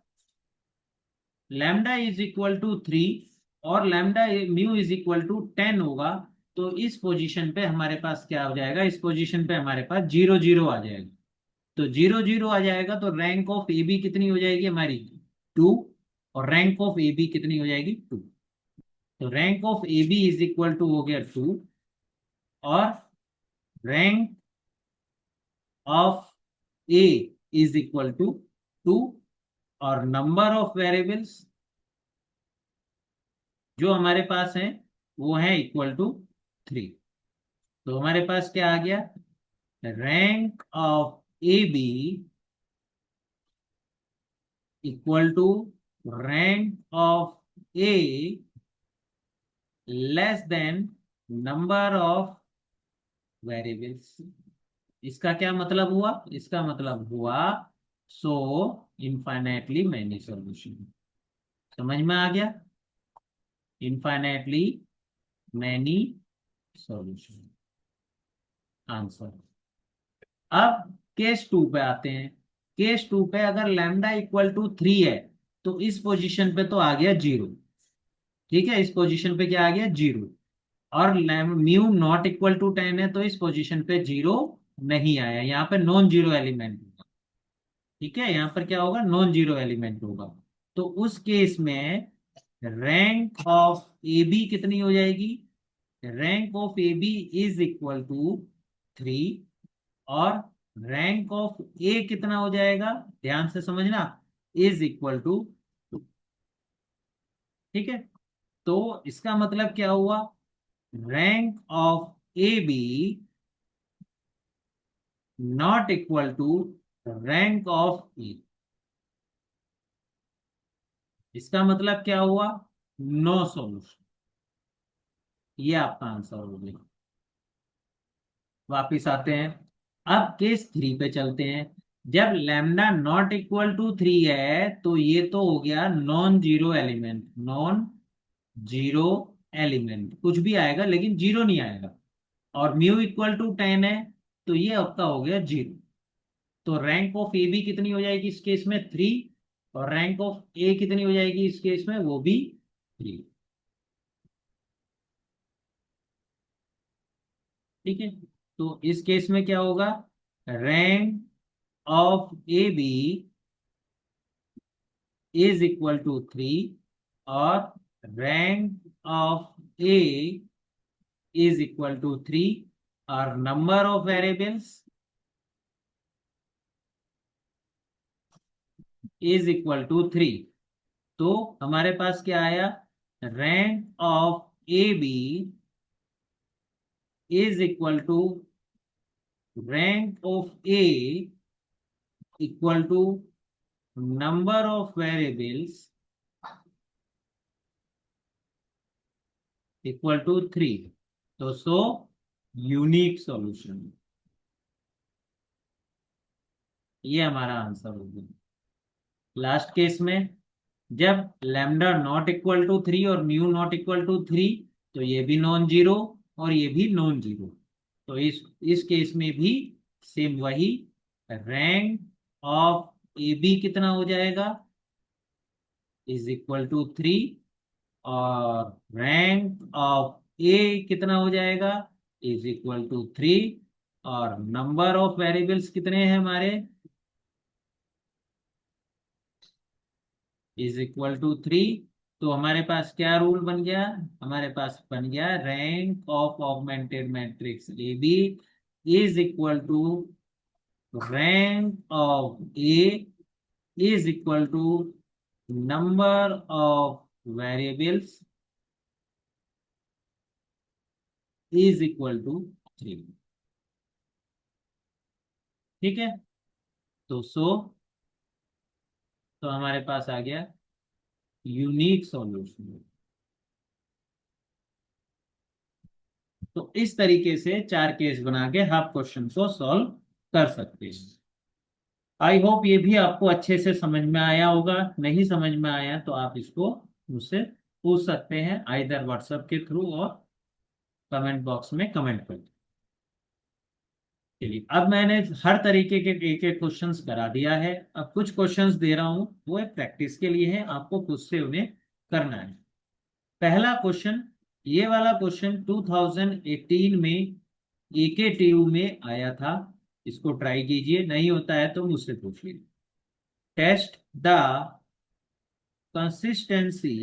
लैम्डा इज इक्वल टू 3 और lambda mu is equal to 10 होगा, तो इस पोजीशन पे हमारे पास क्या हो जाएगा, इस पोजीशन पे हमारे पास 0 0 आ जाएगा। तो 0 0 आ जाएगा तो रैंक ऑफ ए बी कितनी हो जाएगी हमारी, 2। और रैंक ऑफ ए बी कितनी हो जाएगी, 2। तो rank of A B is equal to हो गया 2 और rank of A is equal to 2 और नंबर ऑफ वेरिएबल्स जो हमारे पास हैं वो है इक्वल टू 3। तो हमारे पास क्या आ गया, rank of A B equal to rank of A less than number of variables. इसका क्या मतलब हुआ, इसका मतलब हुआ, सो इनफाइनाइटली मैनी सॉल्यूशन। समझ में आ गया? Infinitely many solution answer. अब केस 2 पे आते हैं। केस 2 पे अगर लैम्डा इक्वल टू 3 है तो इस पोजीशन पे तो आ गया 0। ठीक है, इस पोजीशन पे क्या आ गया? 0। और म्यू नॉट इक्वल टू 10 है तो इस पोजीशन पे 0 नहीं आया, यहाँ पे नॉन जीरो एलिमेंट होगा। ठीक है, यहाँ पर क्या होगा? नॉन जीरो एलिमेंट होगा। तो उस केस में रैंक ऑफ ए बी कितनी हो जाएगी? Rank of A B is equal to 3। और रैंक ऑफ ए कितना हो जाएगा? ध्यान से समझना, इज इक्वल टू। ठीक है, तो इसका मतलब क्या हुआ? Rank of A B not equal to rank of A. इसका मतलब क्या हुआ? No solution. ये आपका आंसर हो गया। वापिस आते हैं। अब केस 3 पे चलते हैं। जब लैम्डा नॉट इक्वल टू 3 है तो ये तो हो गया non zero element. Non zero element कुछ भी आएगा लेकिन जीरो नहीं आएगा। और म्यू इक्वल टू 10 है तो ये आपका हो गया 0। तो रैंक ऑफ ए बी कितनी हो जाएगी इस केस में? 3। और रैंक ऑफ ए कितनी हो जाएगी इस केस में? वो भी 3। ठीक है, तो इस केस में क्या होगा? Rank of A B is equal to 3। और rank of A is equal to 3। और number of variables is equal to 3। तो हमारे पास क्या आया? Rank of A B is equal to rank of A equal to number of variables equal to 3। तो so unique solution. ये हमारा answer हो गया। लास्ट केस में जब लैम्डा नॉट इक्वल टू 3 और म्यू नॉट इक्वल टू 3 तो ये भी नॉन जीरो और ये भी नॉन जीरो। तो इस केस में भी सेम वही। रैंक ऑफ ए बी कितना हो जाएगा? Is equal to 3। और रैंक ऑफ ए कितना हो जाएगा? Is equal to 3। और नंबर ऑफ वेरिएबल्स कितने हैं हमारे? Is equal to 3। तो हमारे पास क्या रूल बन गया? हमारे पास बन गया rank of augmented matrix A B is equal to rank of A is equal to number of variables is equal to 3। ठीक है, तो तो हमारे पास आ गया यूनिक सॉल्यूशन। तो इस तरीके से 4 केस बना के आप क्वेश्चन को सॉल्व कर सकते हैं। आई होप ये भी आपको अच्छे से समझ में आया होगा। नहीं समझ में आया तो आप इसको मुझसे पूछ सकते हैं आइदर व्हाट्सएप के थ्रू और कमेंट बॉक्स में कमेंट कर। चलिए, अब मैंने हर तरीके के एक एक क्वेश्चंस करा दिया है। अब कुछ क्वेश्चंस दे रहा हूं वो एक प्रैक्टिस के लिए है, आपको खुद से उन्हें करना है। पहला क्वेश्चन, ये वाला क्वेश्चन 2018 में एकेटीयू में आया था। इसको ट्राई कीजिए, नहीं होता है तो मुझसे पूछ लीजिए। Test the consistency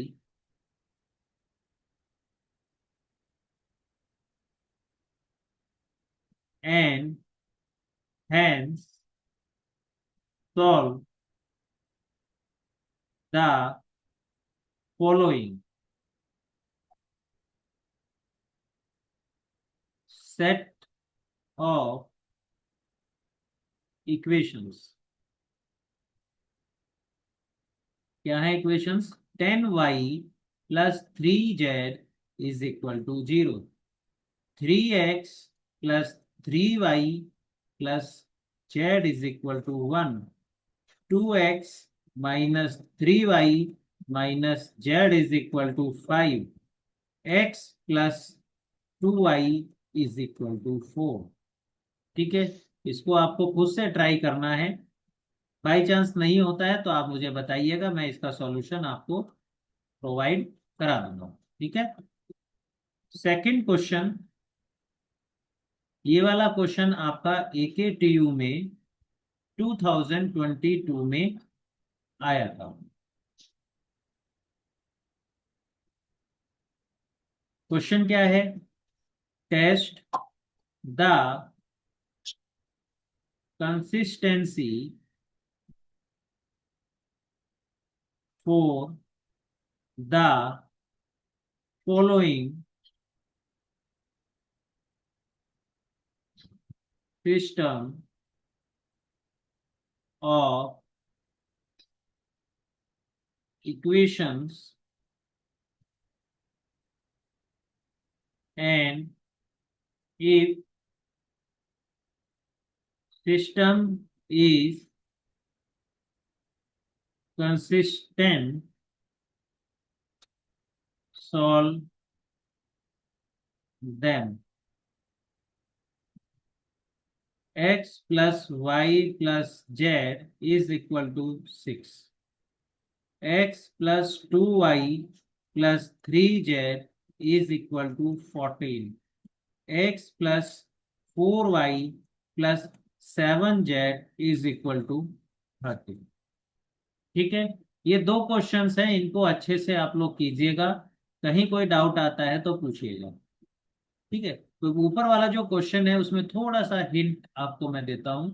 and hence solve the following set of equations। क्या है equations? 10y plus 3z is equal to 0। 3x plus 3y plus z is equal to 1। 2x minus 3y minus Z is equal to 5x plus 2y is equal to 4। ठीक है, इसको आपको खुद से try करना है। बाई चांस नहीं होता है तो आप मुझे बताइएगा, मैं इसका सॉल्यूशन आपको प्रोवाइड करा दूंगा। ठीक है, सेकंड क्वेश्चन, ये वाला क्वेश्चन आपका AKTU में 2022 में आया था। क्वेश्चन क्या है? Test the consistency for the following system of equations and if system is consistent, solve them। x plus y plus z is equal to 6, x plus 2y plus 3z is equal to 14, x plus 4y plus 7z is equal to 30। ठीक है, ये दो questions हैं, इनको अच्छे से आप लोग कीजिएगा, कहीं कोई डाउट आता है तो पूछिएगा। ठीक है, तो ऊपर वाला जो क्वेश्चन है उसमें थोड़ा सा हिंट आपको मैं देता हूं।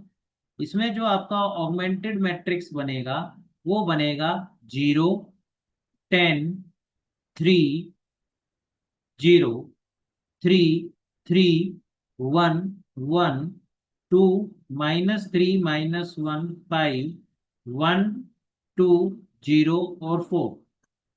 इसमें जो आपका ऑगमेंटेड मैट्रिक्स बनेगा वो बनेगा 0, 10, 3, 0, 3, 3, 1, 1, 2, -3, -1, 5, 1, 2, 0 और 4।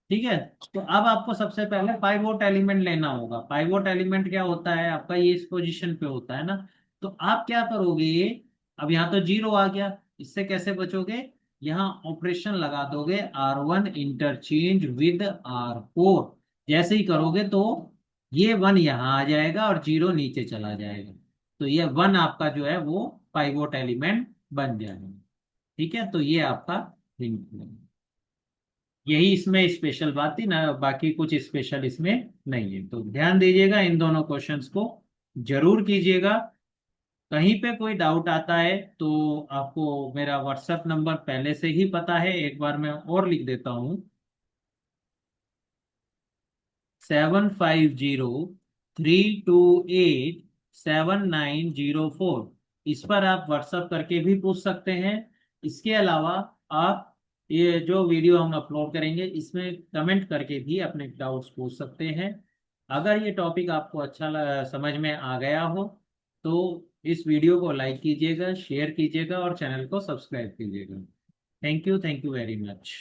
ठीक है, तो अब आपको सबसे पहले पाइवोट एलिमेंट लेना होगा। पाइवोट एलिमेंट क्या होता है आपका? ये इस पोजीशन पे होता है ना। तो आप क्या करोगे, अब यहाँ तो 0 आ गया, इससे कैसे बचोगे? यहाँ ऑपरेशन लगा दोगे, R1 इंटरचेंज विद R4। जैसे ही करोगे तो ये 1 यहाँ आ जाएगा और 0 नीचे चला जाएगा, तो ये 1 आपका जो है वो पाइवोट एलिमेंट बन जाएगा। ठीक है, तो ये आपका हिंट है। यही इसमें स्पेशल बात थी ना, बाकी कुछ स्पेशल इसमें नहीं है। तो ध्यान दीजिएगा, इन दोनों क्वेश्चंस को जरूर कीजिएगा। कहीं पे कोई डाउट आता है तो आपको मेरा व्हाट्सएप नंबर पहले से ही पता है, एक बार मैं और लिख देता हूँ, 7503287904। इस पर आप व्हाट्सएप करके भी पूछ सकते हैं। इसके अलावा आप ये जो वीडियो हम अपलोड करेंगे इसमें कमेंट करके भी अपने डाउट्स पूछ सकते हैं। अगर ये टॉपिक आपको अच्छा समझ में आ गया हो तो इस वीडियो को लाइक कीजिएगा, शेयर कीजिएगा और चैनल को सब्सक्राइब कीजिएगा। Thank you very much.